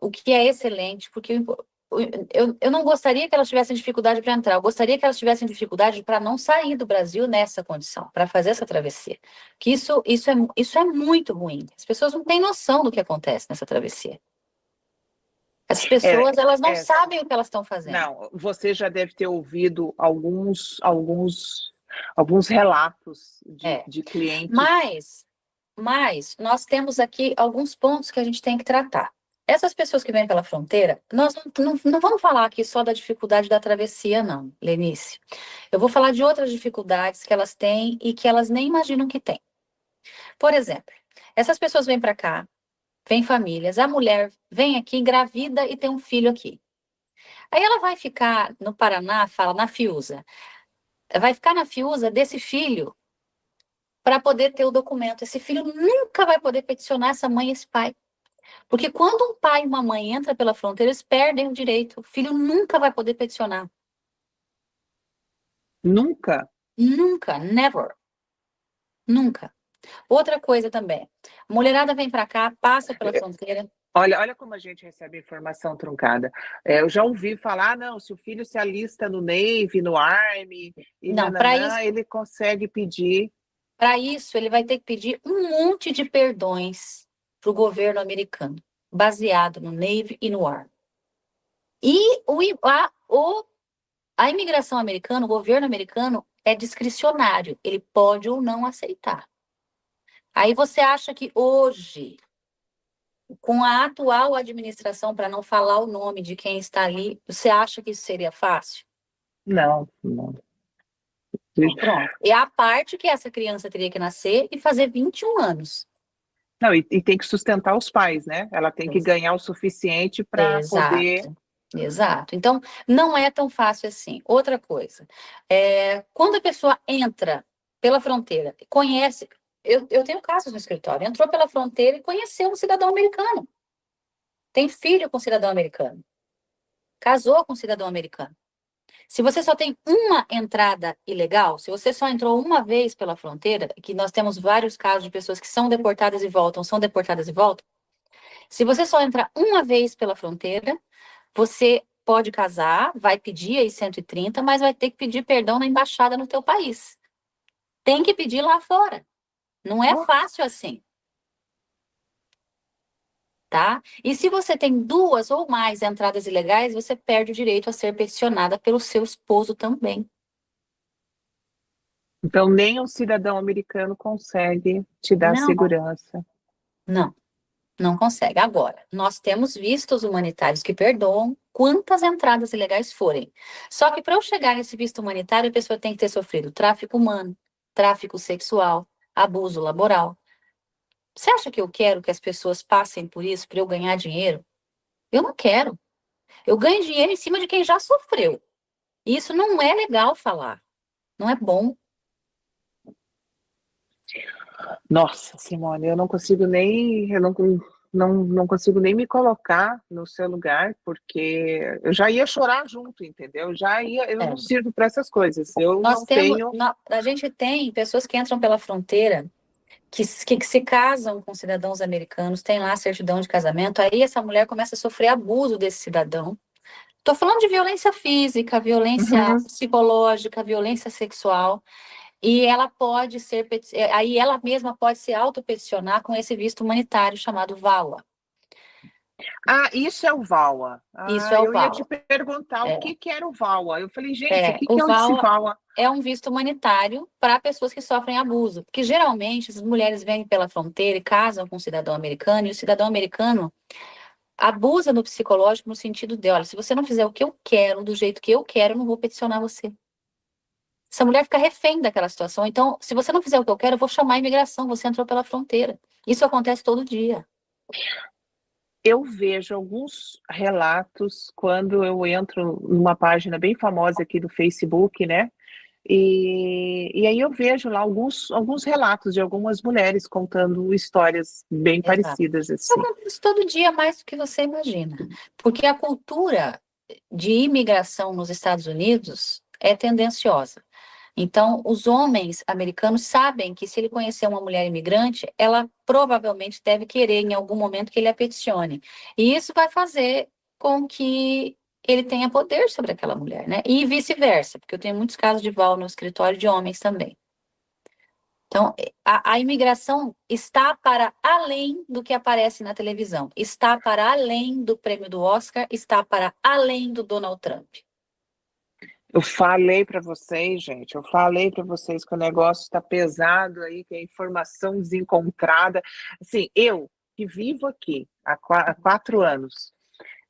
o que é excelente, porque eu não gostaria que elas tivessem dificuldade para entrar, eu gostaria que elas tivessem dificuldade para não sair do Brasil nessa condição, para fazer essa travessia. Que isso é muito ruim. As pessoas não têm noção do que acontece nessa travessia. As pessoas, elas não sabem o que elas estão fazendo. Não, você já deve ter ouvido alguns relatos de clientes. Mas nós temos aqui alguns pontos que a gente tem que tratar. Essas pessoas que vêm pela fronteira, nós não vamos falar aqui só da dificuldade da travessia, não, Lenice. Eu vou falar de outras dificuldades que elas têm e que elas nem imaginam que têm. Por exemplo, essas pessoas vêm para cá, vêm famílias, a mulher vem aqui, engravida e tem um filho aqui. Aí ela vai ficar no Paraná, fala na Fiuza, vai ficar na Fiuza desse filho para poder ter o documento. Esse filho nunca vai poder peticionar essa mãe e esse pai. Porque quando um pai e uma mãe entram pela fronteira, eles perdem o direito. O filho nunca vai poder peticionar. Nunca? Nunca, never. Nunca. Outra coisa também. A mulherada vem para cá, passa pela fronteira. Olha como a gente recebe informação truncada. Eu já ouvi falar: não, se o filho se alista no Navy, no Army, e Não, para isso, ele consegue pedir. para isso, ele vai ter que pedir um monte de perdões para o governo americano, baseado no Navy e no Army. E a imigração americana, o governo americano, é discricionário. Ele pode ou não aceitar. Aí você acha que hoje, com a atual administração, para não falar o nome de quem está ali, você acha que isso seria fácil? Não. Pronto. E a parte que essa criança teria que nascer e fazer 21 anos. Não, e tem que sustentar os pais, né? Ela tem que ganhar o suficiente para poder. Exato. Então, não é tão fácil assim. Outra coisa, quando a pessoa entra pela fronteira, conhece. Eu tenho casos no escritório, entrou pela fronteira e conheceu um cidadão americano. Tem filho com cidadão americano. Casou com cidadão americano. Se você só tem uma entrada ilegal, se você só entrou uma vez pela fronteira, que nós temos vários casos de pessoas que são deportadas e voltam, se você só entra uma vez pela fronteira, você pode casar, vai pedir aí 130, mas vai ter que pedir perdão na embaixada no teu país. Tem que pedir lá fora. Não é fácil assim. Tá? E se você tem 2 ou mais entradas ilegais, você perde o direito a ser peticionada pelo seu esposo também. Então, nem um cidadão americano consegue te dar segurança. Não consegue. Agora, nós temos vistos humanitários que perdoam quantas entradas ilegais forem. Só que para eu chegar nesse visto humanitário, a pessoa tem que ter sofrido tráfico humano, tráfico sexual, abuso laboral. Você acha que eu quero que as pessoas passem por isso para eu ganhar dinheiro? Eu não quero. Eu ganho dinheiro em cima de quem já sofreu. E isso não é legal falar. Não é bom. Nossa, Simone, eu não consigo nem, não consigo nem me colocar no seu lugar, porque eu já ia chorar junto, entendeu? Já ia, eu não É. sirvo para essas coisas. Eu Nós não temos, tenho. a gente tem pessoas que entram pela fronteira, que se casam com cidadãos americanos, tem lá a certidão de casamento, aí essa mulher começa a sofrer abuso desse cidadão. Estou falando de violência física, violência Uhum. psicológica, violência sexual, e ela pode ser, aí ela mesma pode se autopeticionar com esse visto humanitário chamado VAWA. Ah, isso é o VAWA. Isso Ah, é o eu ia te VAWA. perguntar o É, que que era o VAWA. Eu falei, gente, o que o que é esse VAWA VAWA? é um visto humanitário para pessoas que sofrem abuso, porque geralmente as mulheres vêm pela fronteira e casam com um cidadão americano, e o cidadão americano abusa no psicológico no sentido de, olha, se você não fizer o que eu quero, do jeito que eu quero, eu não vou peticionar você. Essa mulher fica refém daquela situação. Então, se você não fizer o que eu quero, eu vou chamar a imigração, você entrou pela fronteira. Isso acontece todo dia. Eu vejo alguns relatos quando eu entro numa página bem famosa aqui do Facebook, né? E aí eu vejo lá alguns relatos de algumas mulheres contando histórias bem Exato. parecidas Isso assim. acontece todo dia mais do que você imagina. Porque a cultura de imigração nos Estados Unidos é tendenciosa. Então, os homens americanos sabem que se ele conhecer uma mulher imigrante, ela provavelmente deve querer em algum momento que ele a peticione. E isso vai fazer com que ele tenha poder sobre aquela mulher, né? E vice-versa, porque eu tenho muitos casos de VAL no escritório de homens também. Então, a imigração está para além do que aparece na televisão, está para além do prêmio do Oscar, está para além do Donald Trump. Eu falei para vocês, gente, eu falei para vocês que o negócio está pesado aí, que é informação desencontrada. Assim, eu que vivo aqui há 4 anos,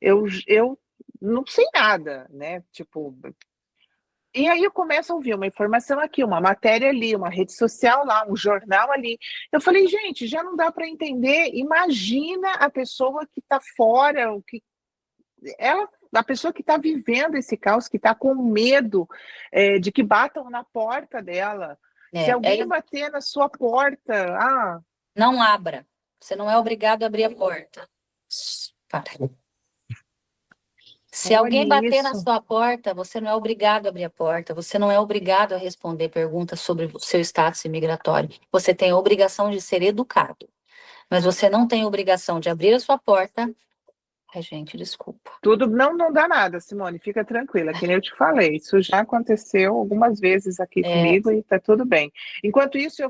eu não sei nada, né? Tipo, e aí eu começo a ouvir uma informação aqui, uma matéria ali, uma rede social lá, um jornal ali. Eu falei, gente, já não dá para entender. Imagina a pessoa que está fora, o que ela, a pessoa que está vivendo esse caos, que está com medo de que batam na porta dela. Se alguém bater na sua porta, Não abra. Você não é obrigado a abrir a porta. Para. Se alguém olha bater na isso. sua porta, você não é obrigado a abrir a porta, você não é obrigado a responder perguntas sobre o seu status imigratório. Você tem a obrigação de ser educado, mas você não tem a obrigação de abrir a sua porta. Ai, gente, desculpa. Tudo não dá nada, Simone, fica tranquila, que nem eu te falei, isso já aconteceu algumas vezes aqui comigo e tá tudo bem. Enquanto isso,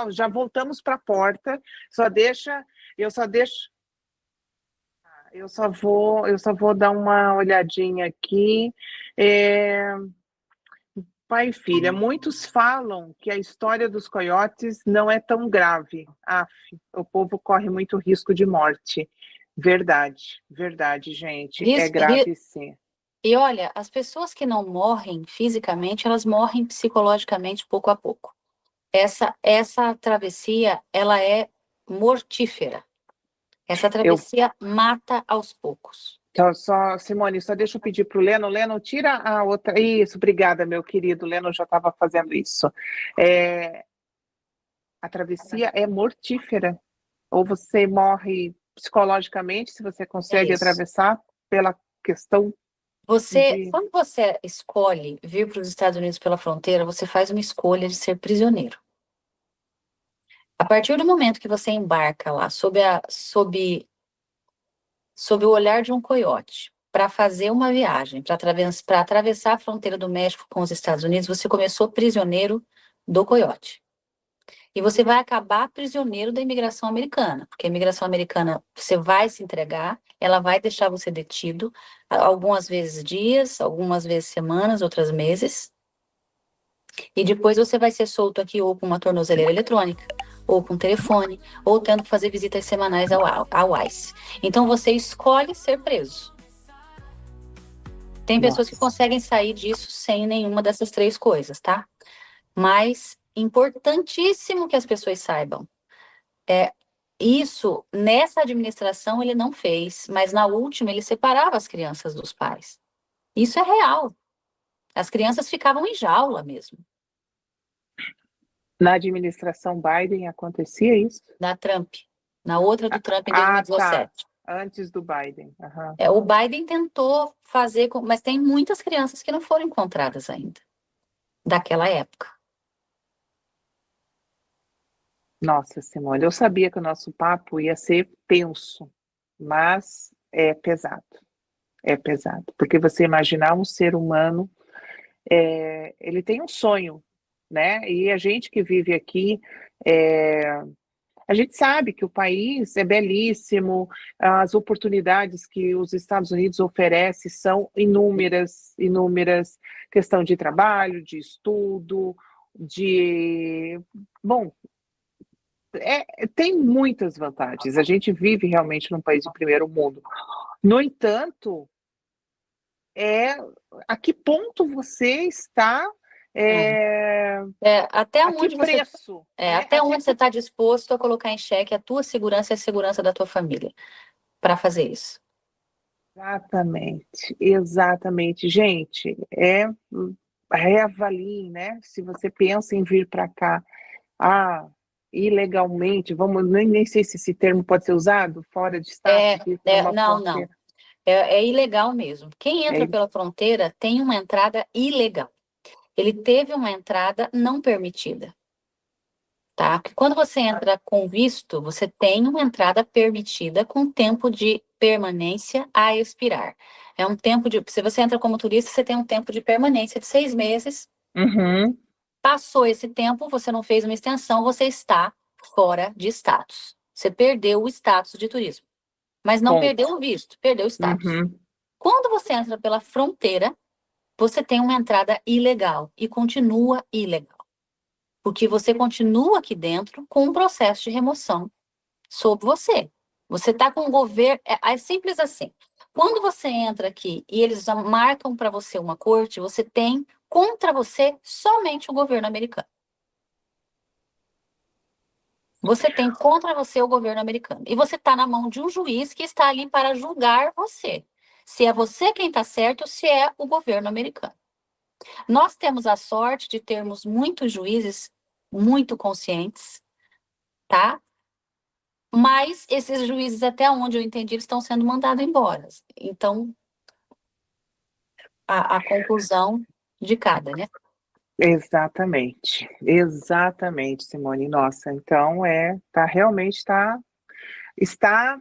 já voltamos para a porta, eu só deixo, eu só vou dar uma olhadinha aqui. Pai e filha, muitos falam que a história dos coiotes não é tão grave. O povo corre muito risco de morte. Verdade, gente. É Risco, grave sim. e olha, as pessoas que não morrem fisicamente, elas morrem psicologicamente pouco a pouco. Essa travessia, ela é mortífera. Essa Eu, travessia mata aos poucos. então, Simone, só deixa eu pedir para o Leno. Leno, tira a outra. Isso, obrigada, meu querido. O Leno já estava fazendo isso. A travessia é mortífera. Ou você morre psicologicamente, se você É consegue isso. atravessar pela questão de. Quando você escolhe vir para os Estados Unidos pela fronteira, você faz uma escolha de ser prisioneiro. A partir do momento que você embarca lá sob o olhar de um coiote para fazer uma viagem, para atravessar a fronteira do México com os Estados Unidos, você começou prisioneiro do coiote. E você vai acabar prisioneiro da imigração americana, porque a imigração americana, você vai se entregar, ela vai deixar você detido, algumas vezes dias, algumas vezes semanas, outras meses, e depois você vai ser solto aqui ou com uma tornozeleira eletrônica, ou com telefone, ou tendo que fazer visitas semanais ao ICE. Então você escolhe ser preso. Tem pessoas que conseguem sair disso sem nenhuma dessas três coisas, tá? Mas importantíssimo que as pessoas saibam. Isso, nessa administração, ele não fez, mas na última ele separava as crianças dos pais. Isso é real. As crianças ficavam em jaula mesmo. Na administração Biden acontecia isso? Na Trump. Na outra do Trump em Ah, tá. 2017. Antes do Biden. Aham. O Biden tentou fazer, mas tem muitas crianças que não foram encontradas ainda, daquela época. Nossa, Simone, eu sabia que o nosso papo ia ser tenso, mas é pesado. É pesado. Porque você imaginar um ser humano, ele tem um sonho, né? E a gente que vive aqui, a gente sabe que o país é belíssimo, as oportunidades que os Estados Unidos oferecem são inúmeras, inúmeras, questão de trabalho, de estudo, bom, tem muitas vantagens. A gente vive realmente num país de primeiro mundo. No entanto, a que ponto você está? Até A que onde você preço? até onde você está disposto a colocar em xeque a tua segurança e a segurança da tua família para fazer isso? Exatamente, exatamente. Gente, reavaliem, né? Se você pensa em vir para cá, ilegalmente, nem sei se esse termo pode ser usado, fora de estado, vir para uma Não, fronteira. É ilegal mesmo. Quem entra pela fronteira tem uma entrada ilegal. Ele teve uma entrada não permitida, tá? Porque quando você entra com visto, você tem uma entrada permitida com tempo de permanência a expirar. Se você entra como turista, você tem um tempo de permanência de 6 meses. Uhum. Passou esse tempo, você não fez uma extensão, você está fora de status. Você perdeu o status de turismo. Mas não perdeu o visto, perdeu o status. Uhum. Quando você entra pela fronteira, você tem uma entrada ilegal e continua ilegal. Porque você continua aqui dentro com um processo de remoção sobre você. Você está com o governo. É simples assim. Quando você entra aqui e eles marcam para você uma corte, você tem contra você somente o governo americano. Você tem contra você o governo americano. E você está na mão de um juiz que está ali para julgar você. Se é você quem está certo ou se é o governo americano. Nós temos a sorte de termos muitos juízes muito conscientes, tá? Mas esses juízes, até onde eu entendi, eles estão sendo mandados embora. Então, a conclusão de cada, né? Exatamente, exatamente, Simone. Nossa, então realmente está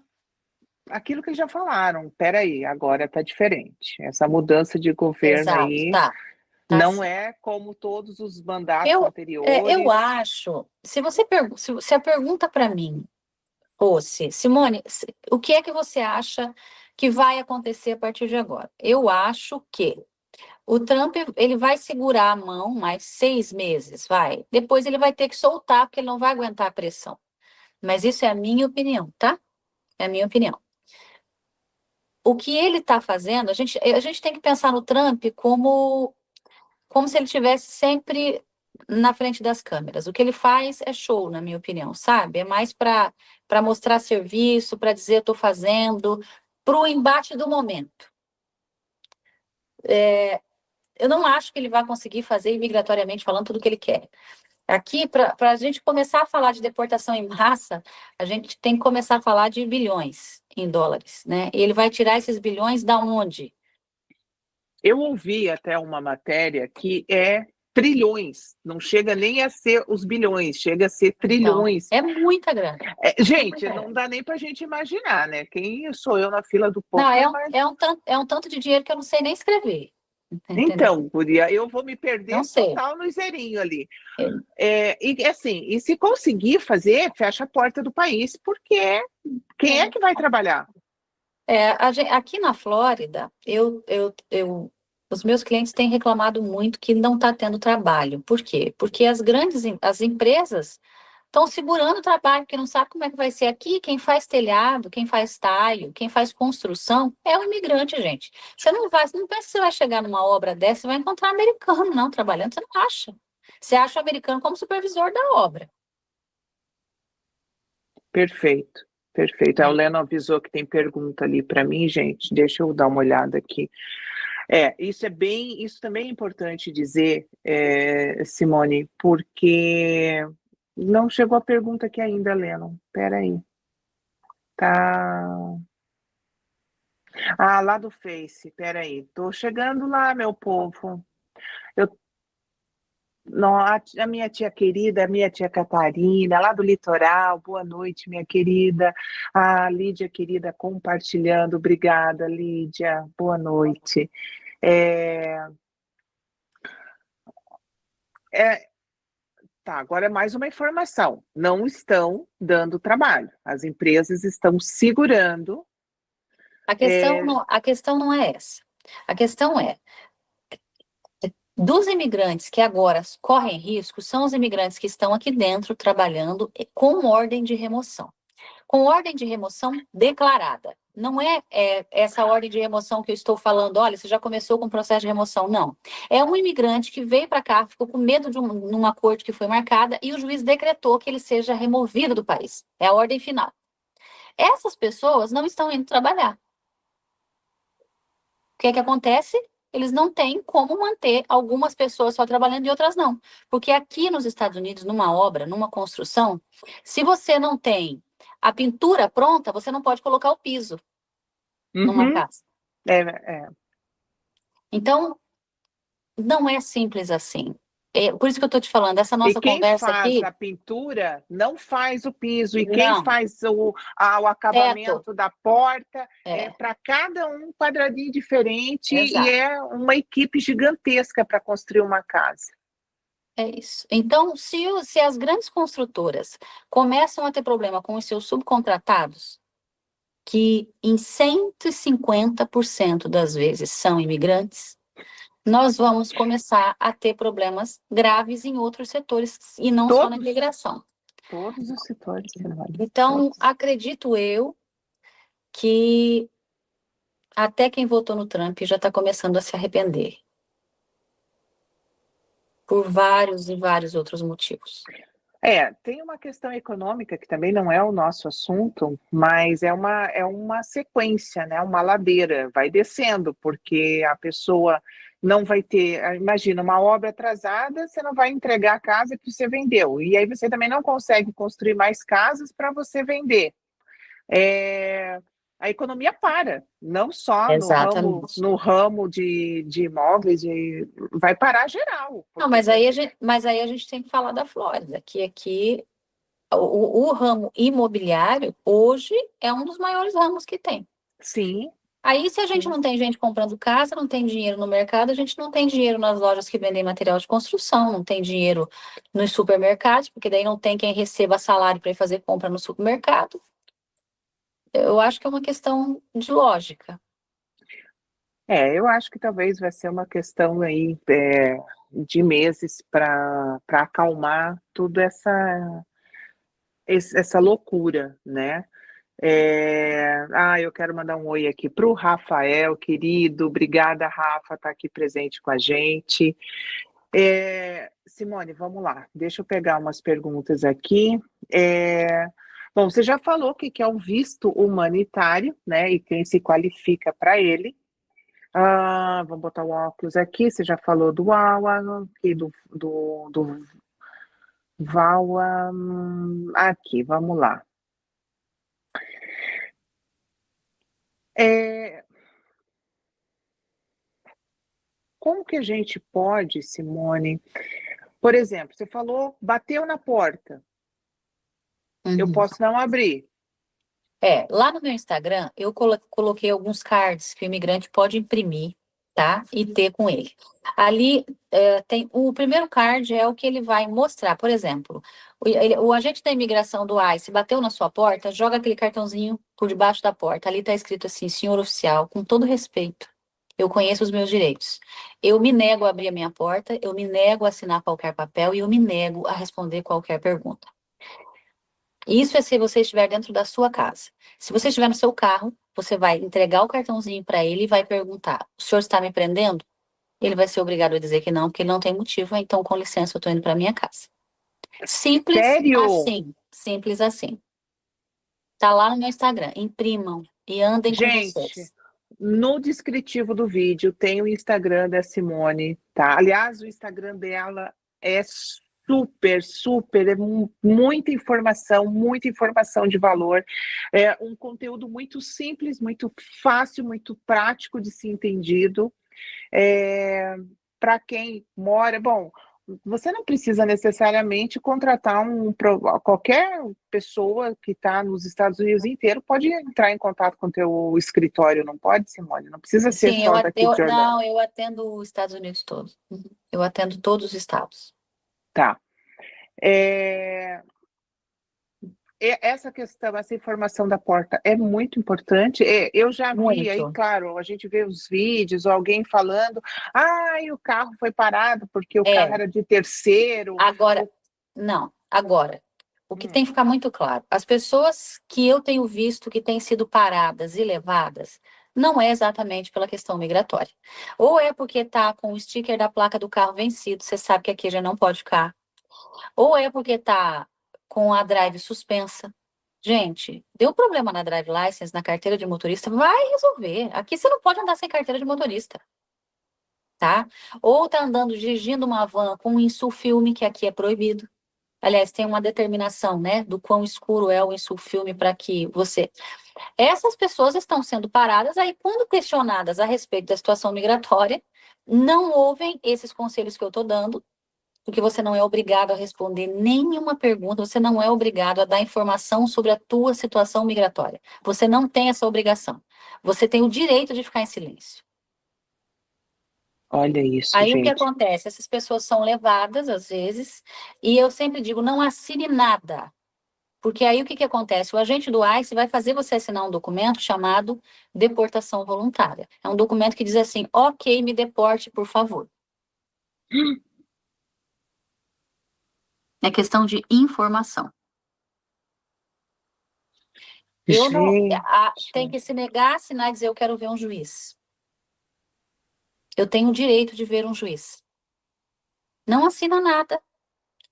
aquilo que já falaram. Peraí, agora está diferente. Essa mudança de governo Exato, aí tá não assim. é como todos os mandatos anteriores. Eu acho, se a pergunta para mim fosse, Simone, o que é que você acha que vai acontecer a partir de agora? Eu acho que o Trump, ele vai segurar a mão mais 6 meses, vai. Depois ele vai ter que soltar, porque ele não vai aguentar a pressão. Mas isso é a minha opinião, tá? É a minha opinião. O que ele está fazendo, a gente tem que pensar no Trump como se ele estivesse sempre na frente das câmeras. O que ele faz é show, na minha opinião, sabe? É mais para mostrar serviço, para dizer eu estou fazendo, para o embate do momento. Eu não acho que ele vai conseguir fazer imigratoriamente falando tudo o que ele quer. Aqui, para a gente começar a falar de deportação em massa, a gente tem que começar a falar de bilhões em dólares, né? E ele vai tirar esses bilhões da onde? Eu ouvi até uma matéria que é trilhões, não chega nem a ser os bilhões, chega a ser trilhões. Não, é muita grana. Gente, não dá nem para a gente imaginar, né? Quem sou eu na fila do pão? Não, é um tanto de dinheiro que eu não sei nem escrever. Entendeu? Então, Guria, eu vou me perder total no zerinho ali. E assim, e se conseguir fazer, fecha a porta do país, porque quem é que vai trabalhar? Aqui na Flórida, os meus clientes têm reclamado muito que não está tendo trabalho. Por quê? Porque as empresas estão segurando o trabalho, porque não sabe como é que vai ser aqui. Quem faz telhado, quem faz talho, quem faz construção é o imigrante, gente. Você não pensa que você vai chegar numa obra dessa e vai encontrar americano, não, trabalhando, você não acha. Você acha o americano como supervisor da obra. Perfeito, perfeito. A Lena avisou que tem pergunta ali para mim, gente. Deixa eu dar uma olhada aqui. Isso também é importante dizer, Simone, porque não chegou a pergunta aqui ainda, Lena. Espera aí. Tá. Lá do Face, espera aí. Tô chegando lá, meu povo. Eu Não, a minha tia querida, a minha tia Catarina, lá do litoral, boa noite, minha querida. A Lídia querida compartilhando, obrigada, Lídia, boa noite. É, é, tá, agora é mais uma informação. Não estão dando trabalho, as empresas estão segurando. A questão não é essa. A questão é, dos imigrantes que agora correm risco, são os imigrantes que estão aqui dentro trabalhando com ordem de remoção. Com ordem de remoção declarada. Não é essa ordem de remoção que eu estou falando, olha, você já começou com o processo de remoção. Não. É um imigrante que veio para cá, ficou com medo de numa corte que foi marcada e o juiz decretou que ele seja removido do país. É a ordem final. Essas pessoas não estão indo trabalhar. O que é que acontece? Eles não têm como manter algumas pessoas só trabalhando e outras não. Porque aqui nos Estados Unidos, numa obra, numa construção, se você não tem a pintura pronta, você não pode colocar o piso numa Uhum, casa. Então, não é simples assim. Por isso que eu estou te falando, essa E nossa quem conversa faz aqui, a pintura não faz o piso, e quem não, faz o teto, acabamento da porta é, para cada um quadradinho diferente, e exato. é uma equipe gigantesca para construir uma casa. É isso. Então, se as grandes construtoras começam a ter problema com os seus subcontratados, que em 150% das vezes são imigrantes, nós vamos começar a ter problemas graves em outros setores e não só na Todos, imigração. todos os setores, Simone, Então, todos. acredito eu que até quem votou no Trump já está começando a se arrepender. Por vários e vários outros motivos. Tem uma questão econômica que também não é o nosso assunto, mas é uma sequência, né? Uma ladeira, vai descendo, porque a pessoa não vai ter, imagina, uma obra atrasada, você não vai entregar a casa que você vendeu, e aí você também não consegue construir mais casas para você vender. É, a economia para, não só no ramo, Exatamente. no ramo de imóveis, vai parar geral, Não, porque mas aí a gente tem que falar da Flórida, que aqui o ramo imobiliário hoje é um dos maiores ramos que tem. sim, Aí, se a gente sim. não tem gente comprando casa, não tem dinheiro no mercado, a gente não tem dinheiro nas lojas que vendem material de construção, não tem dinheiro nos supermercados, porque daí não tem quem receba salário para ir fazer compra no supermercado. Eu acho que é uma questão de lógica. Eu acho que talvez vai ser uma questão aí de meses para acalmar toda essa loucura, né? Eu quero mandar um oi aqui para o Rafael, querido. Obrigada, Rafa, tá aqui presente com a gente. Simone, vamos lá. Deixa eu pegar umas perguntas aqui. Bom, você já falou o que é o visto humanitário, né? E quem se qualifica para ele. Vamos botar o óculos aqui. Você já falou do AUA, aqui do VAUA. Aqui, vamos lá. Como que a gente pode, Simone? Por exemplo, você falou, bateu na porta, eu Uhum. posso não abrir. Lá no meu Instagram, eu coloquei alguns cards que o imigrante pode imprimir, tá? E ter com ele. Ali tem o primeiro card é o que ele vai mostrar. Por exemplo, o agente da imigração do ICE bateu na sua porta, joga aquele cartãozinho por debaixo da porta. Ali está escrito assim, senhor oficial, com todo respeito. Eu conheço os meus direitos. Eu me nego a abrir a minha porta, eu me nego a assinar qualquer papel e eu me nego a responder qualquer pergunta. Isso é se você estiver dentro da sua casa. Se você estiver no seu carro, você vai entregar o cartãozinho para ele e vai perguntar: o senhor está me prendendo? Ele vai ser obrigado a dizer que não, porque ele não tem motivo, então, com licença, eu estou indo para minha casa. Simples Sério? assim. Simples assim. Tá lá no meu Instagram. Imprimam e andem com Gente, vocês. no descritivo do vídeo tem o Instagram da Simone, tá? Aliás, o Instagram dela é super, super, é muita informação de valor. É um conteúdo muito simples, muito fácil, muito prático de ser entendido. Para quem mora, bom, você não precisa necessariamente contratar qualquer pessoa que está nos Estados Unidos inteiro pode entrar em contato com o teu escritório, não pode, Simone? Não precisa ser Sim, só daqui de Orlando. não, eu atendo os Estados Unidos todos. Uhum. Eu atendo todos os estados. Tá. É, essa questão, essa informação da porta é muito importante. Eu já vi aí, Muito. claro, a gente vê os vídeos, alguém falando, o carro foi parado porque o carro É, era de terceiro. agora, não, agora, o que tem Hum, que ficar muito claro, as pessoas que eu tenho visto que têm sido paradas e levadas, não é exatamente pela questão migratória. Ou é porque está com o sticker da placa do carro vencido, você sabe que aqui já não pode ficar. Ou é porque está com a drive suspensa. Gente, deu problema na drive license, na carteira de motorista, vai resolver. Aqui você não pode andar sem carteira de motorista, tá? Ou tá andando, dirigindo uma van com um insulfilme, que aqui é proibido. Aliás, tem uma determinação, né, do quão escuro é o insulfilme para que você. Essas pessoas estão sendo paradas, aí, quando questionadas a respeito da situação migratória, não ouvem esses conselhos que eu estou dando, porque você não é obrigado a responder nenhuma pergunta, você não é obrigado a dar informação sobre a tua situação migratória. Você não tem essa obrigação. Você tem o direito de ficar em silêncio. olha isso, Aí o que gente. acontece? Essas pessoas são levadas, às vezes, e eu sempre digo, não assine nada. Porque aí o que acontece? O agente do ICE vai fazer você assinar um documento chamado deportação voluntária. É um documento que diz assim, ok, me deporte, por favor. É questão de informação. Eu não, Gente, tem que se negar a assinar e dizer eu quero ver um juiz. Eu tenho o direito de ver um juiz. Não assina nada.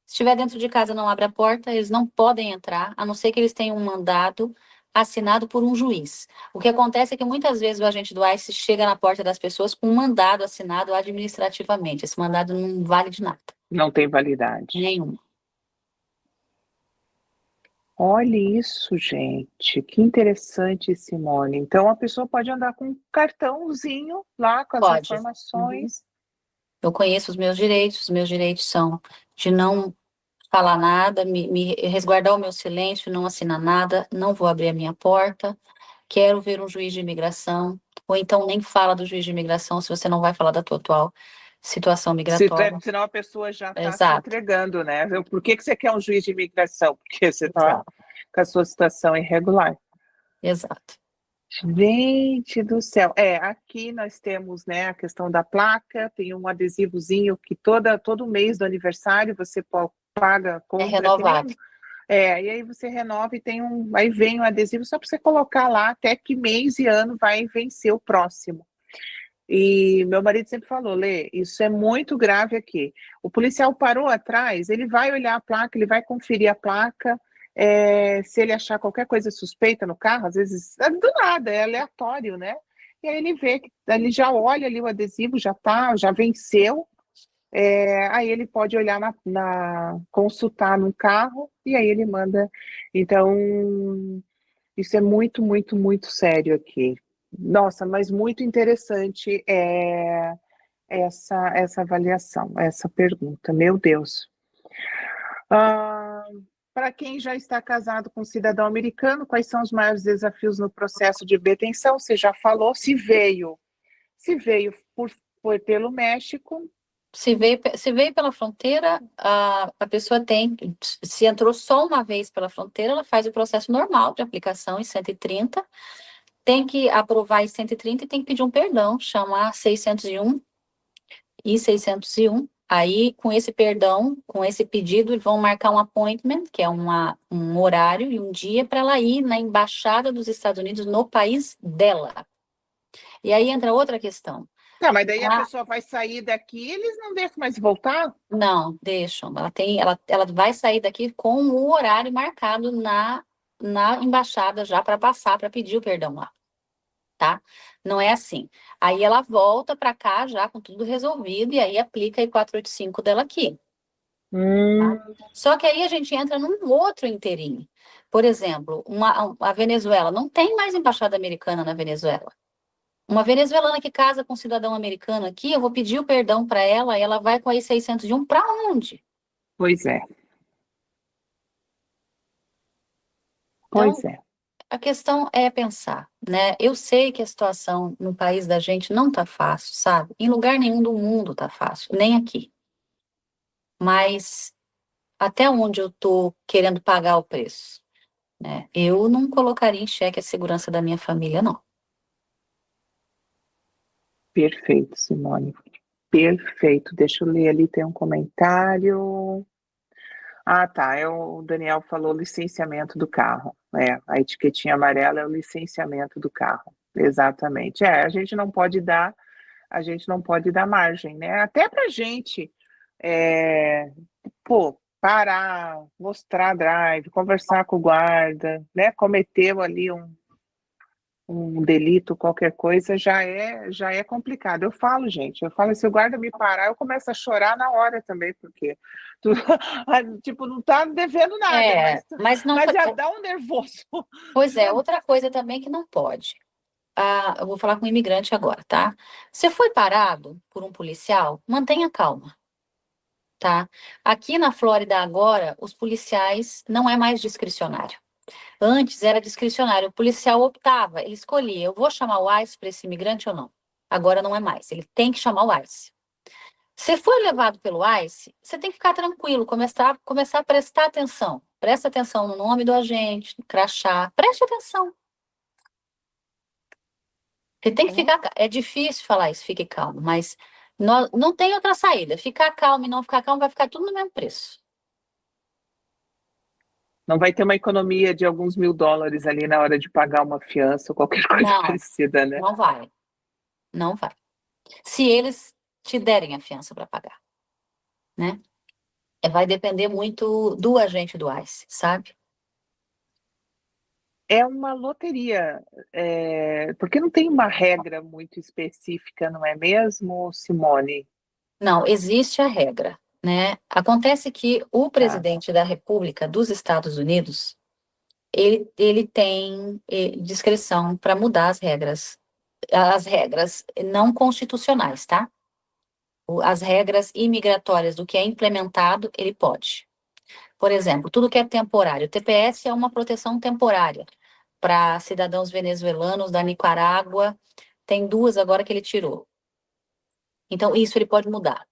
Se estiver dentro de casa, não abre a porta, eles não podem entrar, a não ser que eles tenham um mandado assinado por um juiz. O que acontece é que muitas vezes o agente do ICE chega na porta das pessoas com um mandado assinado administrativamente. Esse mandado não vale de nada, não tem validade. nenhum. Olha isso, gente. Que interessante, Simone. Então, a pessoa pode andar com um cartãozinho lá com as Pode. Uhum. informações. Eu conheço os meus direitos são de não falar nada, me resguardar o meu silêncio, não assinar nada, não vou abrir a minha porta, quero ver um juiz de imigração, ou então nem fala do juiz de imigração se você não vai falar da tua atual situação migratória. Senão a pessoa já está se Exato, entregando, né? Por que você quer um juiz de imigração? Porque você está exato, com a sua situação irregular. exato. Gente do céu. Aqui nós temos, né, a questão da placa, tem um adesivozinho que todo mês do aniversário você paga, É compra, que nem. renovado. E aí você renova e aí vem o adesivo só para você colocar lá até que mês e ano vai vencer o próximo. E meu marido sempre falou, Lê, isso é muito grave aqui. O policial parou atrás, ele vai olhar a placa, ele vai conferir a placa, se ele achar qualquer coisa suspeita no carro, às vezes, do nada, é aleatório, né? E aí ele vê, ele já olha ali o adesivo, já venceu, aí ele pode olhar consultar no carro, e aí ele manda. Então, isso é muito, muito, muito sério aqui. Nossa, mas muito interessante essa avaliação, essa pergunta. Meu Deus. Para quem já está casado com um cidadão americano, quais são os maiores desafios no processo de detenção? Você já falou, se veio pelo México. Se veio pela fronteira, a pessoa se entrou só uma vez pela fronteira, ela faz o processo normal de aplicação em 130, tem que aprovar em 130 e tem que pedir um perdão, chamar 601 e 601. Aí, com esse perdão, com esse pedido, eles vão marcar um appointment, que é um horário e um dia para ela ir na embaixada dos Estados Unidos no país dela. E aí entra outra questão. Não, mas daí a pessoa vai sair daqui, eles não deixam mais voltar? Não, deixam. Ela vai sair daqui com o horário marcado na na embaixada já para passar, para pedir o perdão lá, tá? Não é assim. Aí ela volta para cá já com tudo resolvido e aí aplica a I-485 dela aqui. Hum, Só que aí a gente entra num outro inteirinho. Por exemplo, a Venezuela não tem mais embaixada americana na Venezuela. Uma venezuelana que casa com um cidadão americano aqui, eu vou pedir o perdão para ela e ela vai com a I-601 para onde? pois é, pois Então, é. a questão é pensar, né? Eu sei que a situação no país da gente não tá fácil, sabe? Em lugar nenhum do mundo tá fácil, nem aqui. Mas até onde eu tô querendo pagar o preço, né? Eu não colocaria em xeque a segurança da minha família, não. Perfeito, Simone. Perfeito. Deixa eu ler ali, tem um comentário. Ah, tá. O Daniel falou licenciamento do carro. É, a etiquetinha amarela é o licenciamento do carro. Exatamente. A gente não pode dar margem, né? Até pra gente, é, pô, parar, mostrar drive, conversar com o guarda, né? Cometeu ali um delito, qualquer coisa, já é complicado. Eu falo, gente, eu falo, se o guarda me parar, eu começo a chorar na hora também, porque tu, tipo, não tá devendo nada, É, mas não. mas já dá um nervoso. Pois é, outra coisa também que não pode. Ah, eu vou falar com o imigrante agora, tá? Você foi parado por um policial, mantenha calma, tá? Aqui na Flórida agora, os policiais não é mais discricionário. Antes era discricionário, o policial optava, ele escolhia, eu vou chamar o ICE para esse imigrante ou não. Agora não é mais, ele tem que chamar o ICE. Você foi levado pelo ICE, você tem que ficar tranquilo, começar a prestar atenção. Presta atenção no nome do agente, no crachá, preste atenção. Você tem que ficar. É difícil falar isso, fique calmo, mas não tem outra saída. Ficar calmo e não ficar calmo vai ficar tudo no mesmo preço. Não vai ter uma economia de alguns $1.000 ali na hora de pagar uma fiança ou qualquer coisa Não, parecida, né? não vai. Não vai. Se eles te derem a fiança para pagar, né? Vai depender muito do agente do ICE, sabe? É uma loteria, porque não tem uma regra muito específica, não é mesmo, Simone? Não, existe a regra, né? Acontece que o Tá. presidente da República dos Estados Unidos, ele tem discrição para mudar as regras não constitucionais, tá? As regras imigratórias do que é implementado, ele pode. Por exemplo, tudo que é temporário. O TPS é uma proteção temporária para cidadãos venezuelanos da Nicarágua. Tem duas agora que ele tirou. Então, isso ele pode mudar.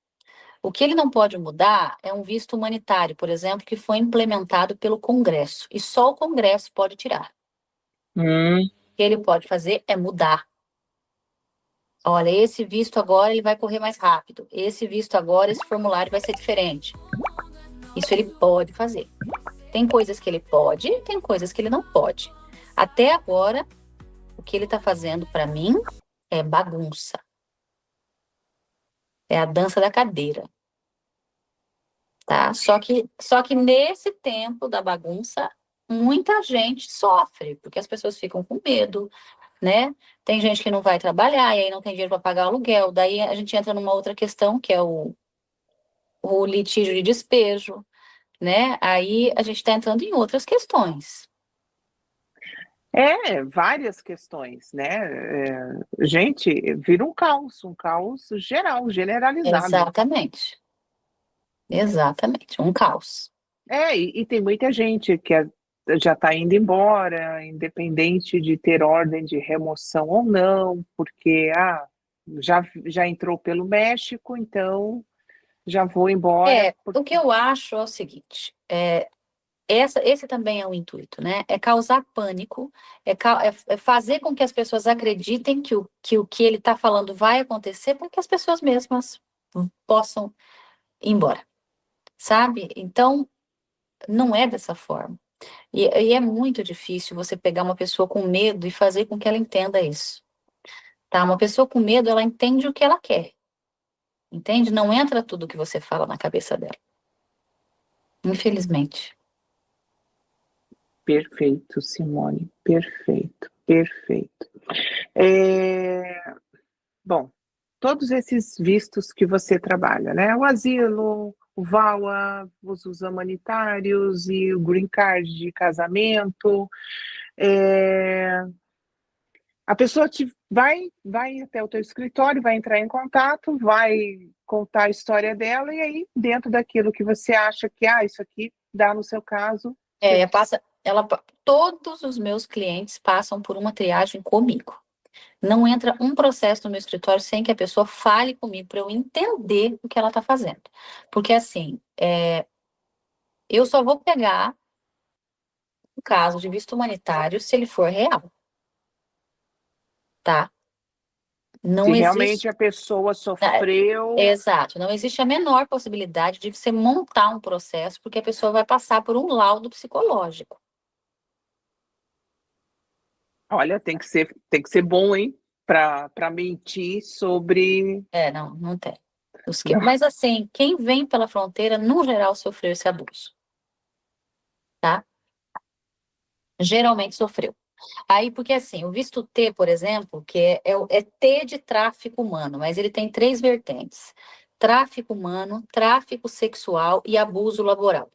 O que ele não pode mudar é um visto humanitário, por exemplo, que foi implementado pelo Congresso. E só o Congresso pode tirar. Hum, O que ele pode fazer é mudar. Olha, esse visto agora ele vai correr mais rápido. Esse visto agora, esse formulário vai ser diferente. Isso ele pode fazer. Tem coisas que ele pode, tem coisas que ele não pode. Até agora, o que ele está fazendo para mim é bagunça. É a dança da cadeira, tá? Só que nesse tempo da bagunça, muita gente sofre, porque as pessoas ficam com medo, né? Tem gente que não vai trabalhar e aí não tem dinheiro para pagar aluguel. Daí a gente entra numa outra questão, que é o litígio de despejo, né? Aí a gente está entrando em outras questões. várias questões, né? Gente, vira um caos geral, generalizado. Exatamente. Exatamente. Um caos. E tem muita gente que já está indo embora, independente de ter ordem de remoção ou não, porque já entrou pelo México, então já vou embora. O que eu acho é o seguinte, esse também é o intuito, né? É causar pânico, é fazer com que as pessoas acreditem que o que ele está falando vai acontecer para que as pessoas mesmas possam ir embora, sabe? Então, não é dessa forma. E é muito difícil você pegar uma pessoa com medo e fazer com que ela entenda isso, tá? Uma pessoa com medo, ela entende o que ela quer, entende? Não entra tudo que você fala na cabeça dela, infelizmente. Perfeito, Simone, perfeito, perfeito. Bom, todos esses vistos que você trabalha, né? O asilo, o VAWA, os humanitários e o green card de casamento. A pessoa vai até o teu escritório, vai entrar em contato, vai contar a história dela, e aí, dentro daquilo que você acha que, isso aqui dá no seu caso. Todos os meus clientes passam por uma triagem comigo. Não entra um processo no meu escritório sem que a pessoa fale comigo para eu entender o que ela está fazendo. Porque, assim, eu só vou pegar um caso de visto humanitário se ele for real. Tá? Não Se existe. realmente a pessoa sofreu. Exato, não existe a menor possibilidade de você montar um processo, porque a pessoa vai passar por um laudo psicológico. Olha, tem que ser bom, hein? Para mentir sobre. Não tem. Não. Mas assim, quem vem pela fronteira, no geral, sofreu esse abuso. Tá? Geralmente sofreu. Aí, porque assim, o visto T, por exemplo, que é T de tráfico humano, mas ele tem 3 vertentes: tráfico humano, tráfico sexual e abuso laboral.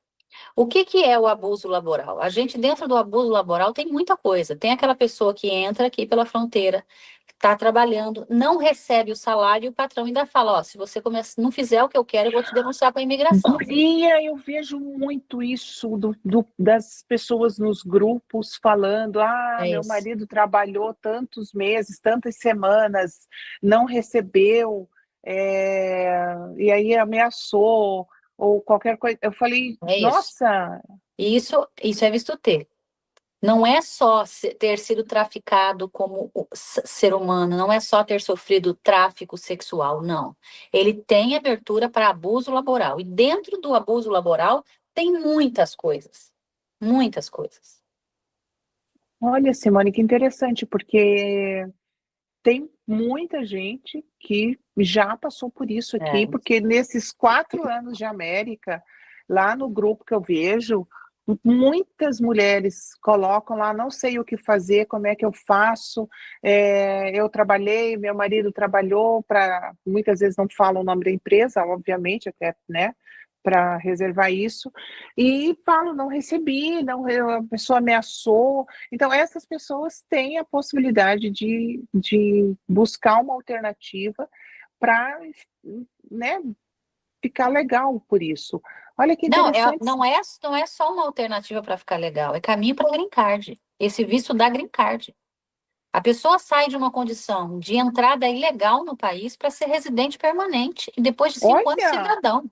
O que é o abuso laboral? A gente, dentro do abuso laboral, tem muita coisa. Tem aquela pessoa que entra aqui pela fronteira, está trabalhando, não recebe o salário e o patrão ainda fala, se você não fizer o que eu quero, eu vou te denunciar para a imigração. Guria, eu vejo muito isso das pessoas nos grupos falando, meu marido trabalhou tantos meses, tantas semanas, não recebeu, e aí ameaçou, ou qualquer coisa. Eu falei, nossa! Isso é visto T. Não é só ter sido traficado como ser humano, não é só ter sofrido tráfico sexual, não. Ele tem abertura para abuso laboral. E dentro do abuso laboral tem muitas coisas. Muitas coisas. Olha, Simone, que interessante, porque tem muita gente que já passou por isso aqui, porque nesses 4 anos de América, lá no grupo que eu vejo, muitas mulheres colocam lá, não sei o que fazer, como é que eu faço, eu trabalhei, meu marido trabalhou, muitas vezes não falam o nome da empresa, obviamente, até, né, para reservar isso, e falam, não recebi, a pessoa ameaçou. Então, essas pessoas têm a possibilidade de buscar uma alternativa para, né, ficar legal por isso. Olha que interessante. Não é só uma alternativa para ficar legal, é caminho para green card. Esse visto dá green card. A pessoa sai de uma condição de entrada ilegal no país para ser residente permanente e depois de 5 anos cidadão.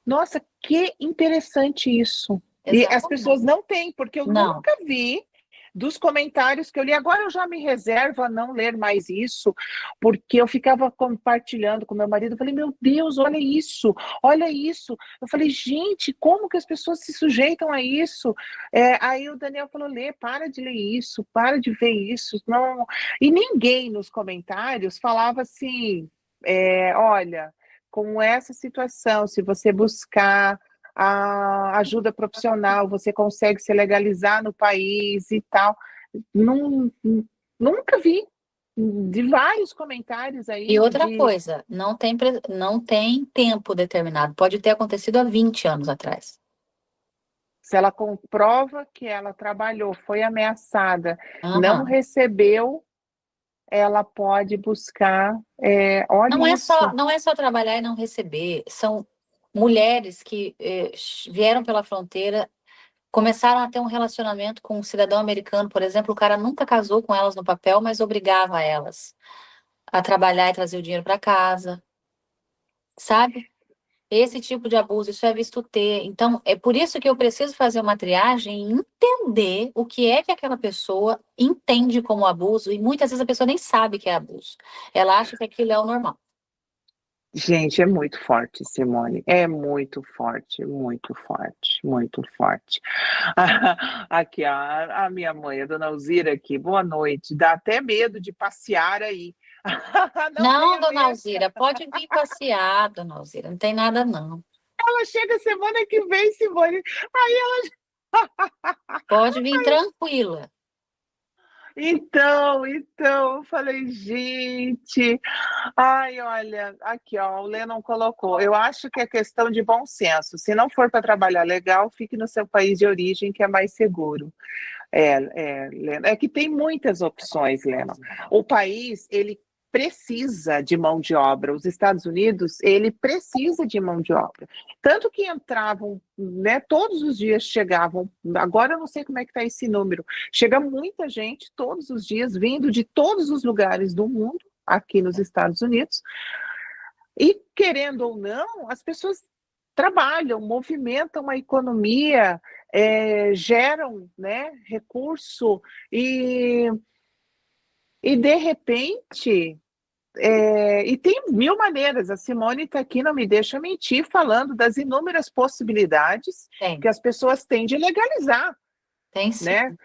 Nossa, que interessante isso. Exatamente. E as pessoas não têm, porque eu nunca vi dos comentários que eu li. Agora eu já me reservo a não ler mais isso, porque eu ficava compartilhando com meu marido. Eu falei, meu Deus, olha isso, olha isso. Eu falei, gente, como que as pessoas se sujeitam a isso? Aí o Daniel falou, para de ler isso, para de ver isso. Não. E ninguém nos comentários falava assim, olha, com essa situação, se você buscar a ajuda profissional, você consegue se legalizar no país e tal. Nunca vi de vários comentários aí. E outra coisa, não tem tempo determinado, pode ter acontecido há 20 anos atrás. Se ela comprova que ela trabalhou, foi ameaçada, não recebeu, ela pode buscar. Não é só trabalhar e não receber, são mulheres que vieram pela fronteira, começaram a ter um relacionamento com um cidadão americano, por exemplo, o cara nunca casou com elas no papel, mas obrigava elas a trabalhar e trazer o dinheiro para casa, sabe? Esse tipo de abuso, isso é visto T. Então, é por isso que eu preciso fazer uma triagem e entender o que é que aquela pessoa entende como abuso, e muitas vezes a pessoa nem sabe que é abuso. Ela acha que aquilo é o normal. Gente, é muito forte, Simone. É muito forte, muito forte, muito forte. Aqui, a minha mãe, a dona Alzira aqui, boa noite. Dá até medo de passear aí. Não, dona Alzira, pode vir passear, dona Alzira, não tem nada não. ela chega semana que vem, Simone. Aí Pode vir tranquila. então, eu falei, gente, ai, olha, aqui, ó, o Lennon colocou, eu acho que é questão de bom senso, se não for para trabalhar legal, fique no seu país de origem, que é mais seguro. Lennon, é que tem muitas opções, Lennon. O país, ele precisa de mão de obra. Os Estados Unidos, ele precisa de mão de obra. Tanto que entravam, né, todos os dias chegavam, agora eu não sei como é que está esse número, chega muita gente todos os dias, vindo de todos os lugares do mundo, aqui nos Estados Unidos, e querendo ou não, as pessoas trabalham, movimentam a economia, geram, né, recurso e de repente, e tem mil maneiras, a Simone está aqui, não me deixa mentir, falando das inúmeras possibilidades Tem, que as pessoas têm de legalizar, tem sim. né?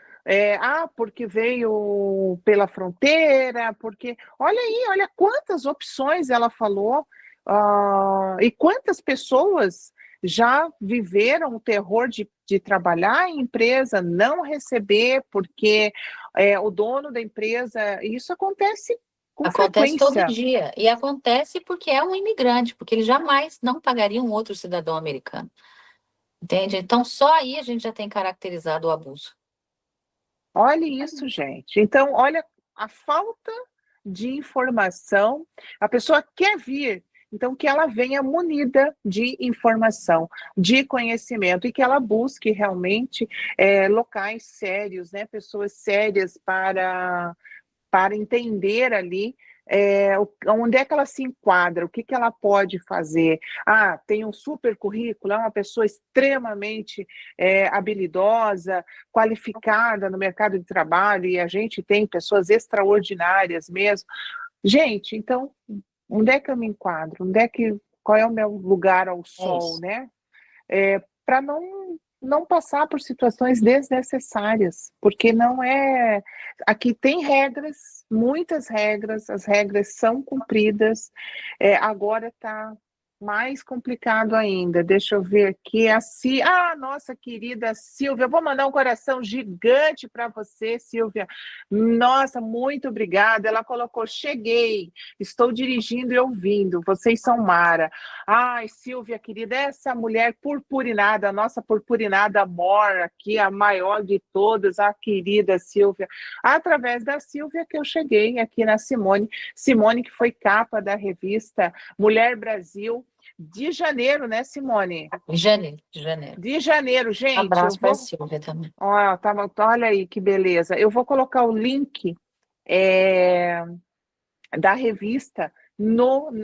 Porque veio pela fronteira, porque... Olha aí, olha quantas opções ela falou, e quantas pessoas já viveram o terror de trabalhar em empresa, não receber, porque o dono da empresa... Isso acontece com Acontece todo frequência. dia. E acontece porque é um imigrante, porque ele jamais não pagaria um outro cidadão americano. Entende? Então, só aí a gente já tem caracterizado o abuso. Olha isso, gente. Então, olha a falta de informação. A pessoa quer vir, então que ela venha munida de informação, de conhecimento e que ela busque realmente locais sérios, né? Pessoas sérias para entender ali onde é que ela se enquadra, o que que ela pode fazer. Tem um super currículo, é uma pessoa extremamente habilidosa, qualificada no mercado de trabalho, e a gente tem pessoas extraordinárias mesmo. Gente, então, onde é que eu me enquadro? Qual é o meu lugar ao É sol, isso. né? Para não passar por situações desnecessárias, porque não é... Aqui tem regras, muitas regras, as regras são cumpridas, agora está mais complicado ainda. Deixa eu ver aqui, nossa querida Silvia, eu vou mandar um coração gigante para você, Silvia. Nossa, muito obrigada. Ela colocou, cheguei, estou dirigindo e ouvindo, vocês são mara. Ai, Silvia, querida, essa mulher purpurinada, a nossa purpurinada mor aqui, a maior de todas, a querida Silvia. Através da Silvia que eu cheguei aqui na Simone. Simone, que foi capa da revista Mulher Brasil, de janeiro, né, Simone? De janeiro, de janeiro. De janeiro, Um gente, eu abraço para a vou... Silvia também. Olha aí que beleza. Eu vou colocar o link da revista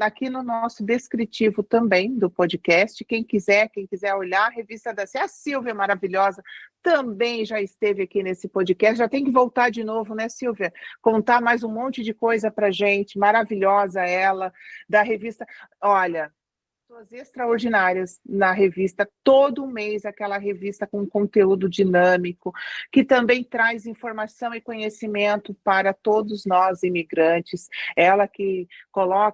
aqui no nosso descritivo também do podcast. Quem quiser olhar, a revista a Silvia maravilhosa também já esteve aqui nesse podcast, já tem que voltar de novo, né, Silvia? Contar mais um monte de coisa pra gente, maravilhosa ela, da revista. Olha, pessoas extraordinárias na revista, todo mês aquela revista com conteúdo dinâmico, que também traz informação e conhecimento para todos nós imigrantes. Ela que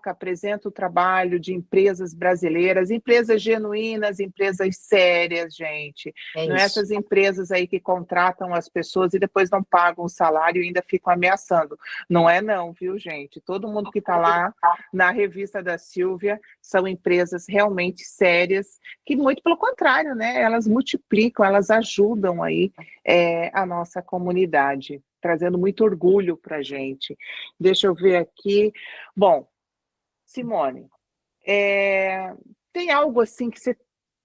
apresenta o trabalho de empresas brasileiras, empresas genuínas, empresas sérias, gente. É Não é isso. essas empresas aí que contratam as pessoas e depois não pagam o salário e ainda ficam ameaçando. Não é não, viu, gente? Todo mundo que está lá na revista da Silvia são empresas realmente sérias, que muito pelo contrário, né? Elas multiplicam, elas ajudam aí a nossa comunidade, trazendo muito orgulho para a gente. Deixa eu ver aqui. Bom, Simone, tem algo assim que você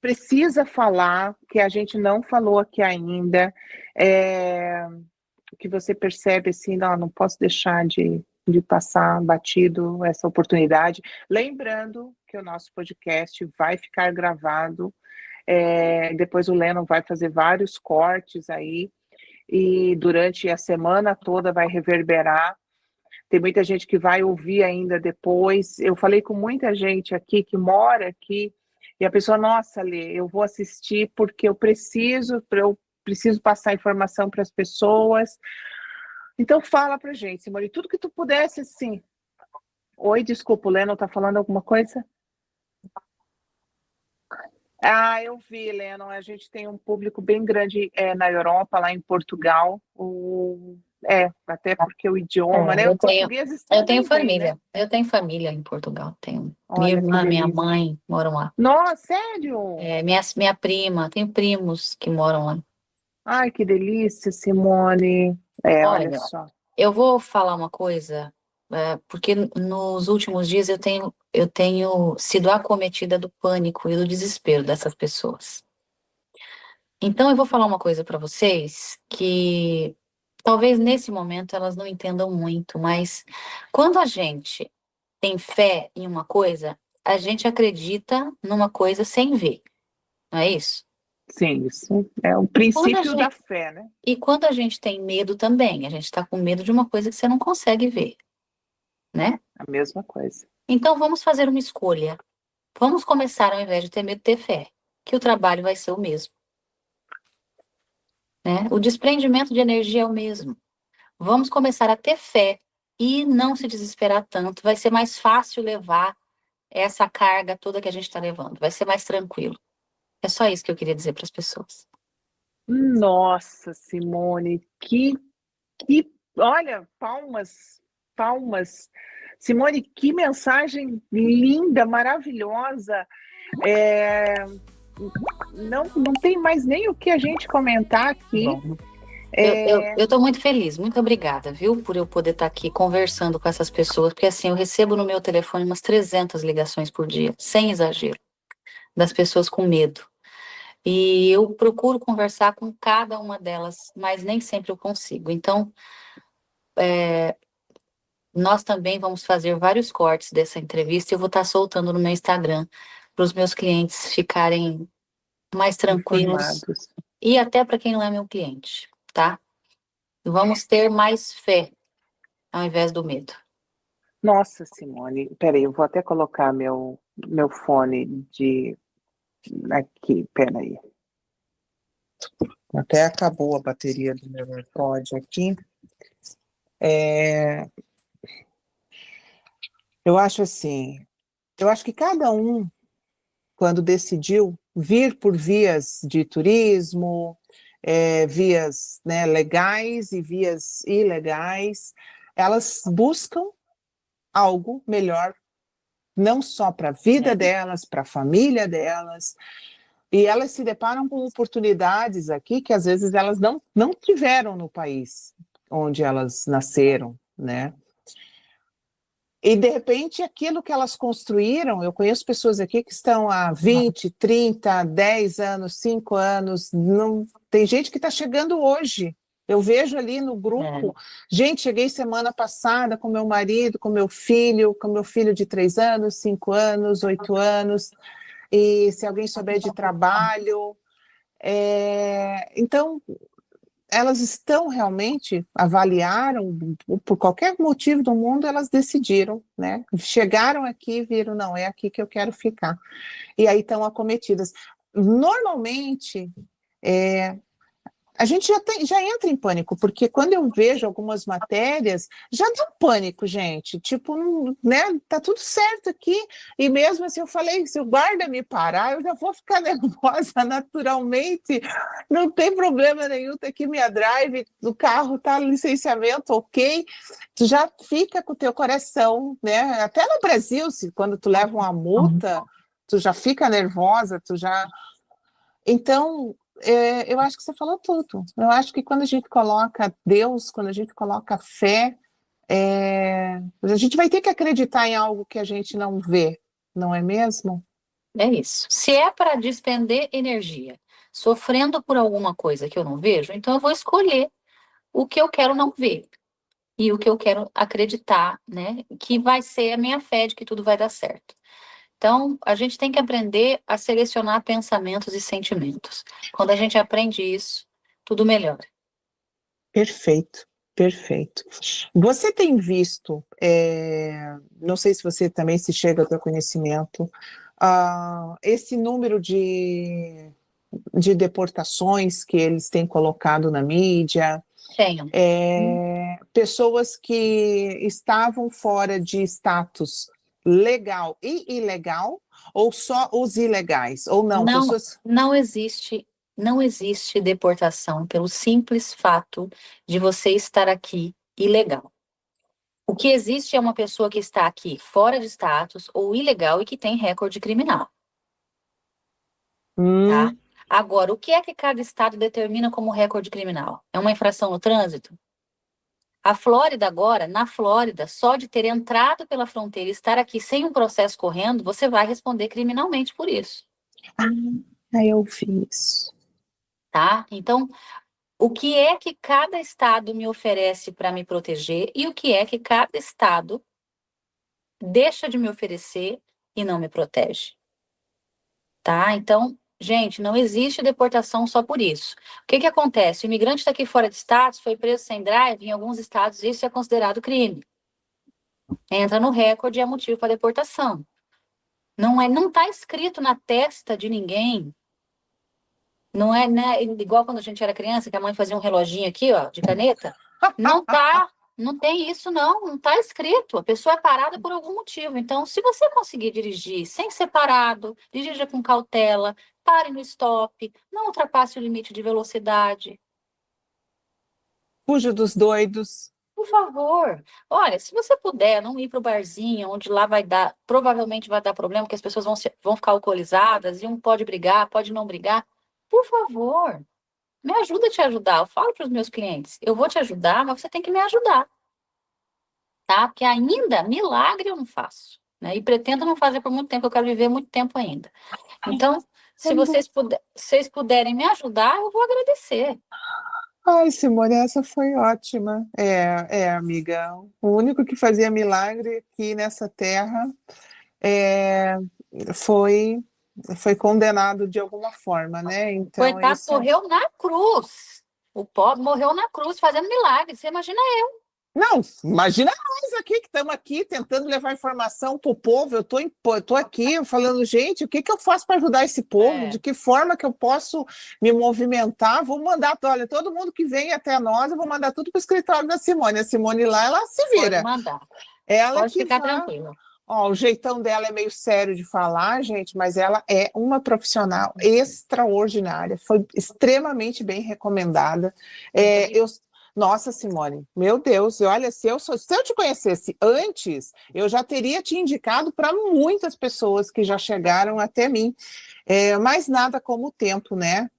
precisa falar, que a gente não falou aqui ainda, que você percebe assim, não posso deixar de passar batido essa oportunidade. Lembrando que o nosso podcast vai ficar gravado, depois o Lennon vai fazer vários cortes aí, e durante a semana toda vai reverberar. Tem muita gente que vai ouvir ainda depois. Eu falei com muita gente aqui que mora aqui, e a pessoa, nossa, Lê, eu vou assistir porque eu preciso passar informação para as pessoas. Então fala pra gente, Simone, tudo que tu pudesse, assim. Oi, desculpa, o Lennon tá falando alguma coisa? Eu vi, Lennon, a gente tem um público bem grande na Europa, lá em Portugal, até porque o idioma, né? Eu Os tenho, portugueses eu tenho também vêm, né? família. Eu tenho família em Portugal. Tenho minha Olha que irmã, minha delícia. mãe moram lá. Nossa, sério? Minha prima, tenho primos que moram lá. Ai, que delícia, Simone. Olha Olha, só. eu vou falar uma coisa, porque nos últimos dias eu tenho sido acometida do pânico e do desespero dessas pessoas. Então eu vou falar uma coisa para vocês que talvez nesse momento elas não entendam muito, mas quando a gente tem fé em uma coisa, a gente acredita numa coisa sem ver, não é isso? Sim, isso é o E quando a princípio da gente, fé, né? e quando a gente tem medo também, a gente está com medo de uma coisa que você não consegue ver, né? A mesma coisa. Então vamos fazer uma escolha. Vamos começar, ao invés de ter medo, ter fé, que o trabalho vai ser o mesmo, né? O desprendimento de energia é o mesmo. Vamos começar a ter fé e não se desesperar tanto. Vai ser mais fácil levar essa carga toda que a gente está levando. Vai ser mais tranquilo. É só isso que eu queria dizer para as pessoas. Nossa, Simone, olha, palmas, palmas. Simone, que mensagem linda, maravilhosa. É, não tem mais nem o que a gente comentar aqui. Bom, eu estou muito feliz, muito obrigada, viu, por eu poder estar aqui conversando com essas pessoas, porque assim, eu recebo no meu telefone umas 300 ligações por dia, sem exagero, das pessoas com medo. E eu procuro conversar com cada uma delas, mas nem sempre eu consigo. Então, nós também vamos fazer vários cortes dessa entrevista e eu vou estar soltando no meu Instagram para os meus clientes ficarem mais tranquilos Informados. e até para quem não é meu cliente, tá? Vamos ter mais fé ao invés do medo. Nossa, Simone, peraí, eu vou até colocar meu fone de aqui, peraí. Até acabou a bateria do meu AirPod aqui. Eu acho assim, eu acho que cada um, quando decidiu vir por vias de turismo, vias, né, legais e vias ilegais, elas buscam algo melhor, não só para a vida delas, para a família delas, e elas se deparam com oportunidades aqui que às vezes elas não tiveram no país onde elas nasceram, né? E, de repente, aquilo que elas construíram, eu conheço pessoas aqui que estão há 20, 30, 10 anos, 5 anos, não, tem gente que está chegando hoje. Eu vejo ali no grupo, gente, cheguei semana passada com meu marido, com meu filho de 3 anos, 5 anos, 8 anos, e se alguém souber de trabalho. Então, elas estão realmente, avaliaram, por qualquer motivo do mundo, elas decidiram, né? Chegaram aqui e viram, não, é aqui que eu quero ficar. E aí estão acometidas. Normalmente, a gente já entra em pânico, porque quando eu vejo algumas matérias, já dá um pânico, gente. Tipo, né, tá tudo certo aqui. E mesmo assim, eu falei, se o guarda me parar, eu já vou ficar nervosa naturalmente. Não tem problema nenhum, tá aqui minha drive, o carro tá no licenciamento, ok. Tu já fica com o teu coração, né? Até no Brasil, quando tu leva uma multa, tu já fica nervosa, tu já... Então, eu acho que você falou tudo. Eu acho que quando a gente coloca Deus, quando a gente coloca fé, a gente vai ter que acreditar em algo que a gente não vê, não é mesmo? É isso. Se é para despender energia, sofrendo por alguma coisa que eu não vejo, então eu vou escolher o que eu quero não ver e o que eu quero acreditar, né? Que vai ser a minha fé de que tudo vai dar certo. Então, a gente tem que aprender a selecionar pensamentos e sentimentos. Quando a gente aprende isso, tudo melhora. Perfeito, perfeito. Você tem visto, não sei se você também se chega ao teu conhecimento, esse número de deportações que eles têm colocado na mídia, Tenho. pessoas que estavam fora de status legal e ilegal, ou só os ilegais? Ou não, Não, pessoas... não existe deportação pelo simples fato de você estar aqui ilegal. O que existe é uma pessoa que está aqui fora de status ou ilegal e que tem recorde criminal, tá? Hum, Agora, o que é que cada estado determina como recorde criminal? É uma infração no trânsito? A Flórida agora, na Flórida, só de ter entrado pela fronteira e estar aqui sem um processo correndo, você vai responder criminalmente por isso, eu fiz. tá? Então, o que é que cada estado me oferece para me proteger e o que é que cada estado deixa de me oferecer e não me protege, tá? Então, gente, não existe deportação só por isso. O que que acontece? O imigrante está aqui fora de status, foi preso sem drive, em alguns estados isso é considerado crime. Entra no recorde e é motivo para deportação. Não está escrito na testa de ninguém. Não é, né, igual quando a gente era criança, que a mãe fazia um reloginho aqui, ó, de caneta. Não tá, não tem isso, não tá escrito. A pessoa é parada por algum motivo. Então, se você conseguir dirigir sem ser parado, dirija com cautela, pare no stop, não ultrapasse o limite de velocidade. Fuja dos doidos. Por favor, olha, se você puder não ir para o barzinho, onde lá vai dar, provavelmente vai dar problema, porque as pessoas vão ficar alcoolizadas e um pode brigar, pode não brigar. Por favor, me ajuda a te ajudar. Eu falo para os meus clientes, eu vou te ajudar, mas você tem que me ajudar, tá? Porque ainda milagre eu não faço, né? E pretendo não fazer por muito tempo, eu quero viver muito tempo ainda. Então, se vocês puderem me ajudar, eu vou agradecer. Ai, Simone, essa foi ótima. Amiga. O único que fazia milagre aqui nessa terra é, foi, foi condenado de alguma forma, né? Então, Coitado, isso. morreu na cruz. O pobre morreu na cruz fazendo milagre. Você imagina eu. Não, imagina nós aqui que estamos aqui tentando levar informação para o povo. Eu tô aqui falando, gente, o que eu faço para ajudar esse povo? De que forma que eu posso me movimentar? Vou mandar, olha, todo mundo que vem até nós, eu vou mandar tudo para o escritório da Simone. A Simone lá, ela se vira. Pode mandar. Ela Pode que ficar vai. tranquila. Ó, o jeitão dela é meio sério de falar, gente, mas ela é uma profissional extraordinária. Foi extremamente bem recomendada. Nossa, Simone, meu Deus, olha, se eu te conhecesse antes, eu já teria te indicado para muitas pessoas que já chegaram até mim. Mas nada como o tempo, né?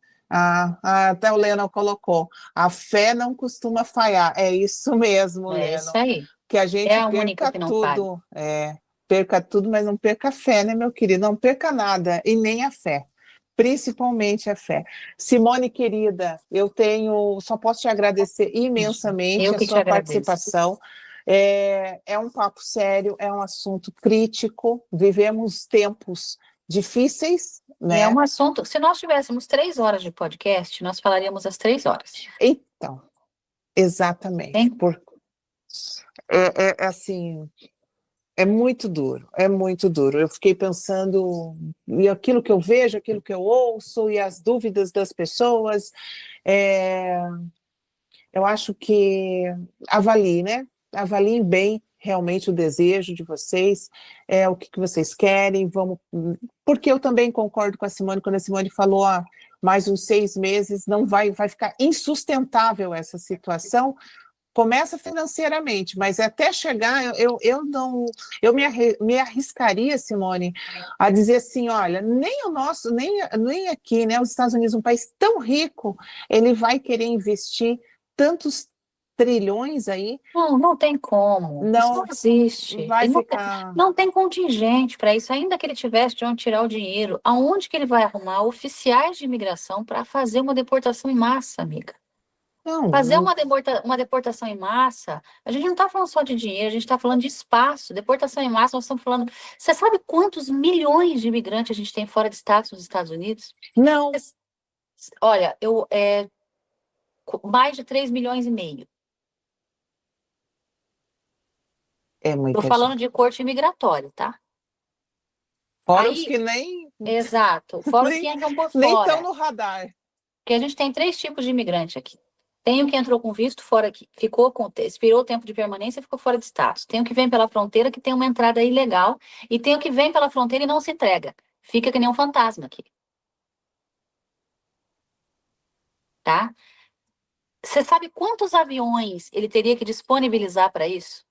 Até o Lennon colocou, a fé não costuma falhar. É isso mesmo, É Lennon. isso aí. Que a É gente a única que não falha. perca tudo, mas não perca a fé, né, meu querido? Não perca nada, e nem a fé. Principalmente a fé. Simone, querida, só posso te agradecer imensamente Eu a que te sua agradeço. participação. É um papo sério, é um assunto crítico, vivemos tempos difíceis, É né? um assunto. Se nós tivéssemos 3 horas de podcast, nós falaríamos as 3 horas. Então, exatamente. Hein? Assim, é muito duro, é muito duro. Eu fiquei pensando, e aquilo que eu vejo, aquilo que eu ouço, e as dúvidas das pessoas, é, eu acho que avalie, né? Avaliem bem realmente o desejo de vocês, o que vocês querem, porque eu também concordo com a Simone, quando a Simone falou, mais uns 6 meses, não vai ficar insustentável essa situação. Começa financeiramente, mas até chegar, me arriscaria, Simone, a dizer assim, olha, nem o nosso, nem aqui, né, os Estados Unidos, um país tão rico, ele vai querer investir tantos trilhões aí. Não tem como. Isso Não não existe. vai Ele ficar. não tem contingente para isso. Ainda que ele tivesse de onde tirar o dinheiro, aonde que ele vai arrumar oficiais de imigração para fazer uma deportação em massa, amiga? Fazer Não, uma deportação em massa, a gente não está falando só de dinheiro, a gente está falando de espaço. Deportação em massa, nós estamos falando. Você sabe quantos milhões de imigrantes a gente tem fora de status nos Estados Unidos? não. Olha, mais de 3,5 milhões. É muita Estou falando gente. de corte imigratório, tá? Fora os Aí, que nem exato, fora os que nem entram por nem estão fora. no radar. Porque a gente tem 3 tipos de imigrante aqui. Tem o que entrou com visto fora, que ficou expirou o tempo de permanência e ficou fora de status. Tem o que vem pela fronteira, que tem uma entrada ilegal, e tem o que vem pela fronteira e não se entrega. Fica que nem um fantasma aqui. Tá? Você sabe quantos aviões ele teria que disponibilizar para isso?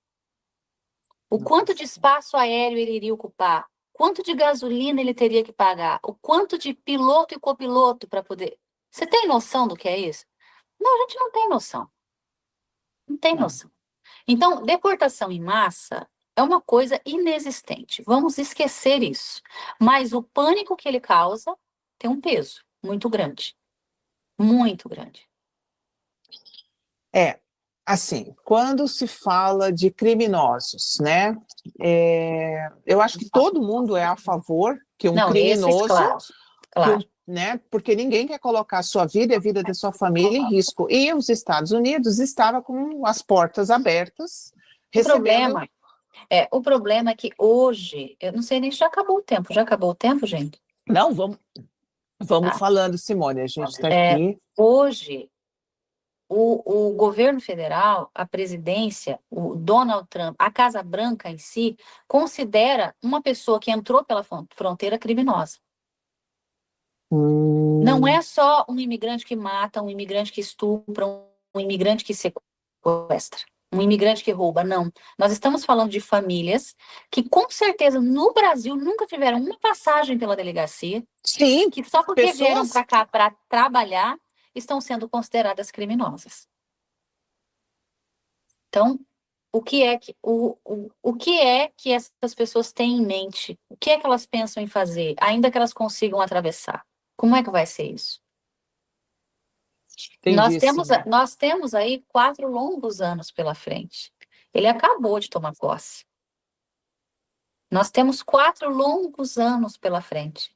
O quanto de espaço aéreo ele iria ocupar? Quanto de gasolina ele teria que pagar? O quanto de piloto e copiloto para poder. Você tem noção do que é isso? Não, a gente não tem noção. Não tem noção. Então, deportação em massa é uma coisa inexistente. Vamos esquecer isso. Mas o pânico que ele causa tem um peso muito grande. Muito grande. Assim, quando se fala de criminosos, né? Eu acho que todo mundo é a favor que um Não, criminoso, claro, claro. né? Porque ninguém quer colocar a sua vida e a vida da sua família em risco. E os Estados Unidos estavam com as portas abertas, recebendo. O problema é que hoje, eu não sei nem se já acabou o tempo. Já acabou o tempo, gente? Não, vamos falando, Simone, a gente está aqui. Hoje, o governo federal, a presidência, o Donald Trump, a Casa Branca em si, considera uma pessoa que entrou pela fronteira criminosa. Não é só um imigrante que mata, um imigrante que estupra, um imigrante que sequestra, um imigrante que rouba, não. Nós estamos falando de famílias que, com certeza, no Brasil, nunca tiveram uma passagem pela delegacia. Sim, que só porque pessoas... vieram para cá para trabalhar, estão sendo consideradas criminosas. Então, o que é que essas pessoas têm em mente? O que é que elas pensam em fazer, ainda que elas consigam atravessar? Como é que vai ser isso? Nós temos aí 4 longos anos pela frente. Ele acabou de tomar posse. Nós temos 4 longos anos pela frente.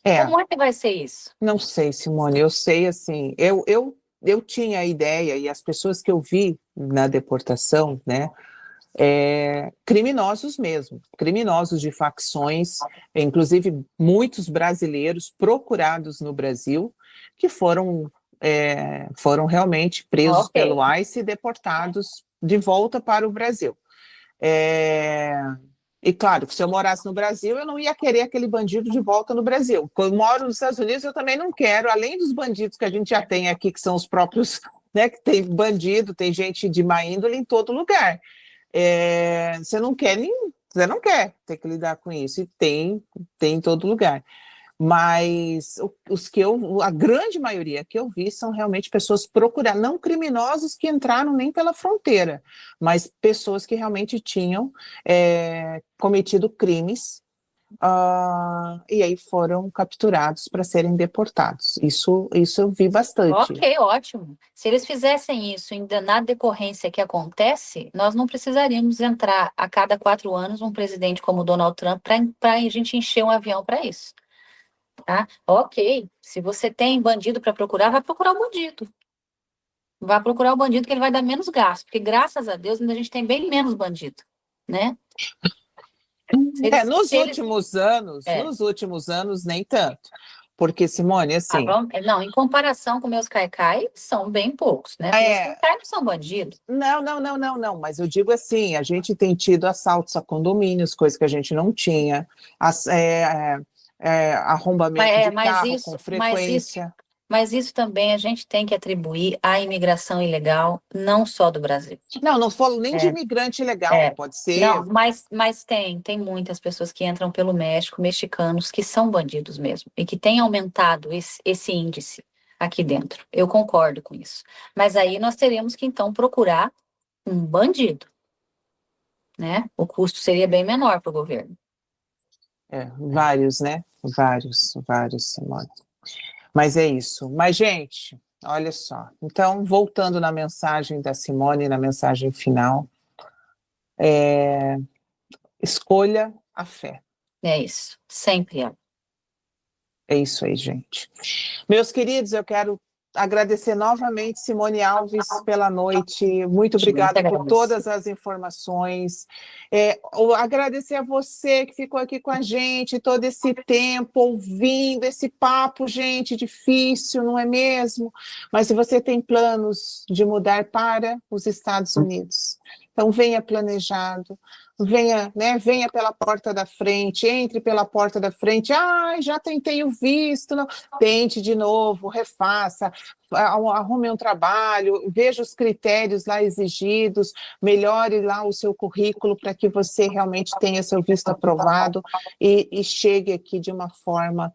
Como é que vai ser isso? Não sei, Simone, eu sei, assim, eu tinha a ideia, e as pessoas que eu vi na deportação, né, criminosos mesmo, criminosos de facções, inclusive muitos brasileiros procurados no Brasil, que foram realmente presos pelo ICE e deportados de volta para o Brasil. E claro, que se eu morasse no Brasil, eu não ia querer aquele bandido de volta no Brasil. Quando eu moro nos Estados Unidos, eu também não quero, além dos bandidos que a gente já tem aqui, que são os próprios, né, que tem bandido, tem gente de má índole em todo lugar. Você não quer ter que lidar com isso, e tem em todo lugar. Mas a grande maioria que eu vi são realmente pessoas procuradas, não criminosos que entraram nem pela fronteira, mas pessoas que realmente tinham cometido crimes, e aí foram capturados para serem deportados. Isso eu vi bastante. Ok, ótimo. Se eles fizessem isso ainda na decorrência que acontece, nós não precisaríamos entrar a cada 4 anos um presidente como Donald Trump para a gente encher um avião para isso. Tá? Ok, se você tem bandido para procurar, vai procurar o bandido. Vai procurar o bandido que ele vai dar menos gasto, porque graças a Deus ainda a gente tem bem menos bandido, né? Nos últimos anos, nem tanto. Porque, Simone, assim... Não, em comparação com meus caicai, são bem poucos, né? Porque os caicai não são bandidos. Não, mas eu digo assim, a gente tem tido assaltos a condomínios, coisa que a gente não tinha, arrombamento de carro com frequência. Mas isso também a gente tem que atribuir à imigração ilegal, não só do Brasil. Não falo nem de imigrante ilegal, pode ser. Não, mas tem muitas pessoas que entram pelo México, mexicanos, que são bandidos mesmo, e que têm aumentado esse índice aqui dentro. Eu concordo com isso. Mas aí nós teríamos que, então, procurar um bandido, né? O custo seria bem menor para o governo. Vários, né? Vários, Simone. Mas é isso. Mas, gente, olha só. Então, voltando na mensagem da Simone, na mensagem final, escolha a fé. É isso, sempre é. É isso aí, gente. Meus queridos, eu quero agradecer novamente, Simone Alves, pela noite. Muito obrigada por todas as informações. Agradecer a você que ficou aqui com a gente todo esse tempo, ouvindo esse papo, gente, difícil, não é mesmo? Mas se você tem planos de mudar para os Estados Unidos, então venha planejado. Venha, né, venha pela porta da frente, entre pela porta da frente. Já tentei o visto. Não. Tente de novo, refaça, arrume um trabalho, veja os critérios lá exigidos, melhore lá o seu currículo para que você realmente tenha seu visto aprovado e chegue aqui de uma forma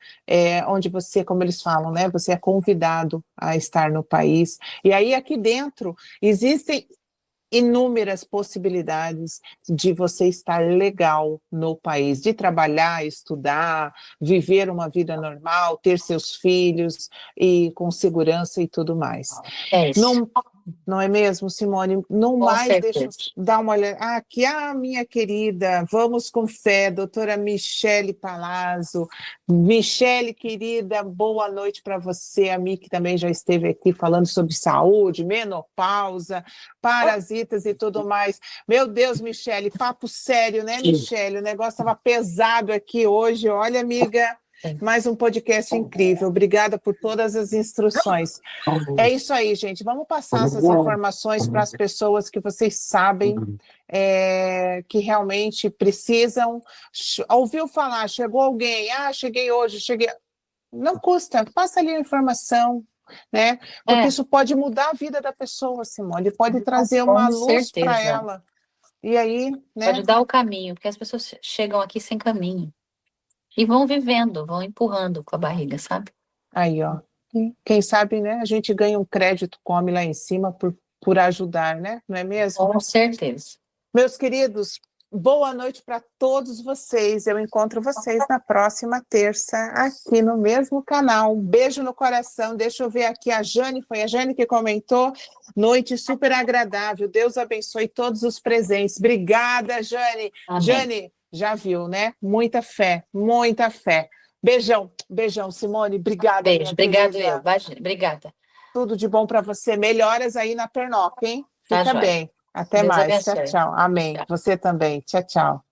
onde você, como eles falam, né, você é convidado a estar no país. E aí aqui dentro existem inúmeras possibilidades de você estar legal no país, de trabalhar, estudar, viver uma vida normal, ter seus filhos e com segurança e tudo mais. É isso. Não é mesmo, Simone? Não Com mais, certeza. deixa eu dar uma olhada. Aqui, minha querida, vamos com fé, doutora Michele Palazzo. Michele, querida, boa noite para você, a mim que também já esteve aqui falando sobre saúde, menopausa, parasitas e tudo mais. Meu Deus, Michele, papo sério, né, Michele? O negócio estava pesado aqui hoje. Olha, amiga, mais um podcast incrível. Obrigada por todas as instruções. É isso aí, gente. Vamos passar essas informações para as pessoas que vocês sabem que realmente precisam. Ouviu falar, chegou alguém, cheguei hoje, cheguei. Não custa, passa ali a informação, né? Porque isso pode mudar a vida da pessoa, Simone, pode trazer uma luz para ela. E aí, né? Pode dar o caminho, porque as pessoas chegam aqui sem caminho. E vão vivendo, vão empurrando com a barriga, sabe? Aí, ó. Quem sabe, né? A gente ganha um crédito, come lá em cima por ajudar, né? Não é mesmo? Com certeza. Meus queridos, boa noite para todos vocês. Eu encontro vocês na próxima terça, aqui no mesmo canal. Um beijo no coração. Deixa eu ver aqui a Jane, foi a Jane que comentou. Noite super agradável. Deus abençoe todos os presentes. Obrigada, Jane. Amém. Jane, já viu, né? Muita fé, muita fé. Beijão, beijão, Simone. Obrigada. Beijo, obrigado eu. Obrigada. Tudo de bom para você. Melhoras aí na pernoca, hein? Tá Fica joia. bem. Até Deus mais. abençoe. Tchau, tchau. Amém. Tchau. Você também. Tchau, tchau.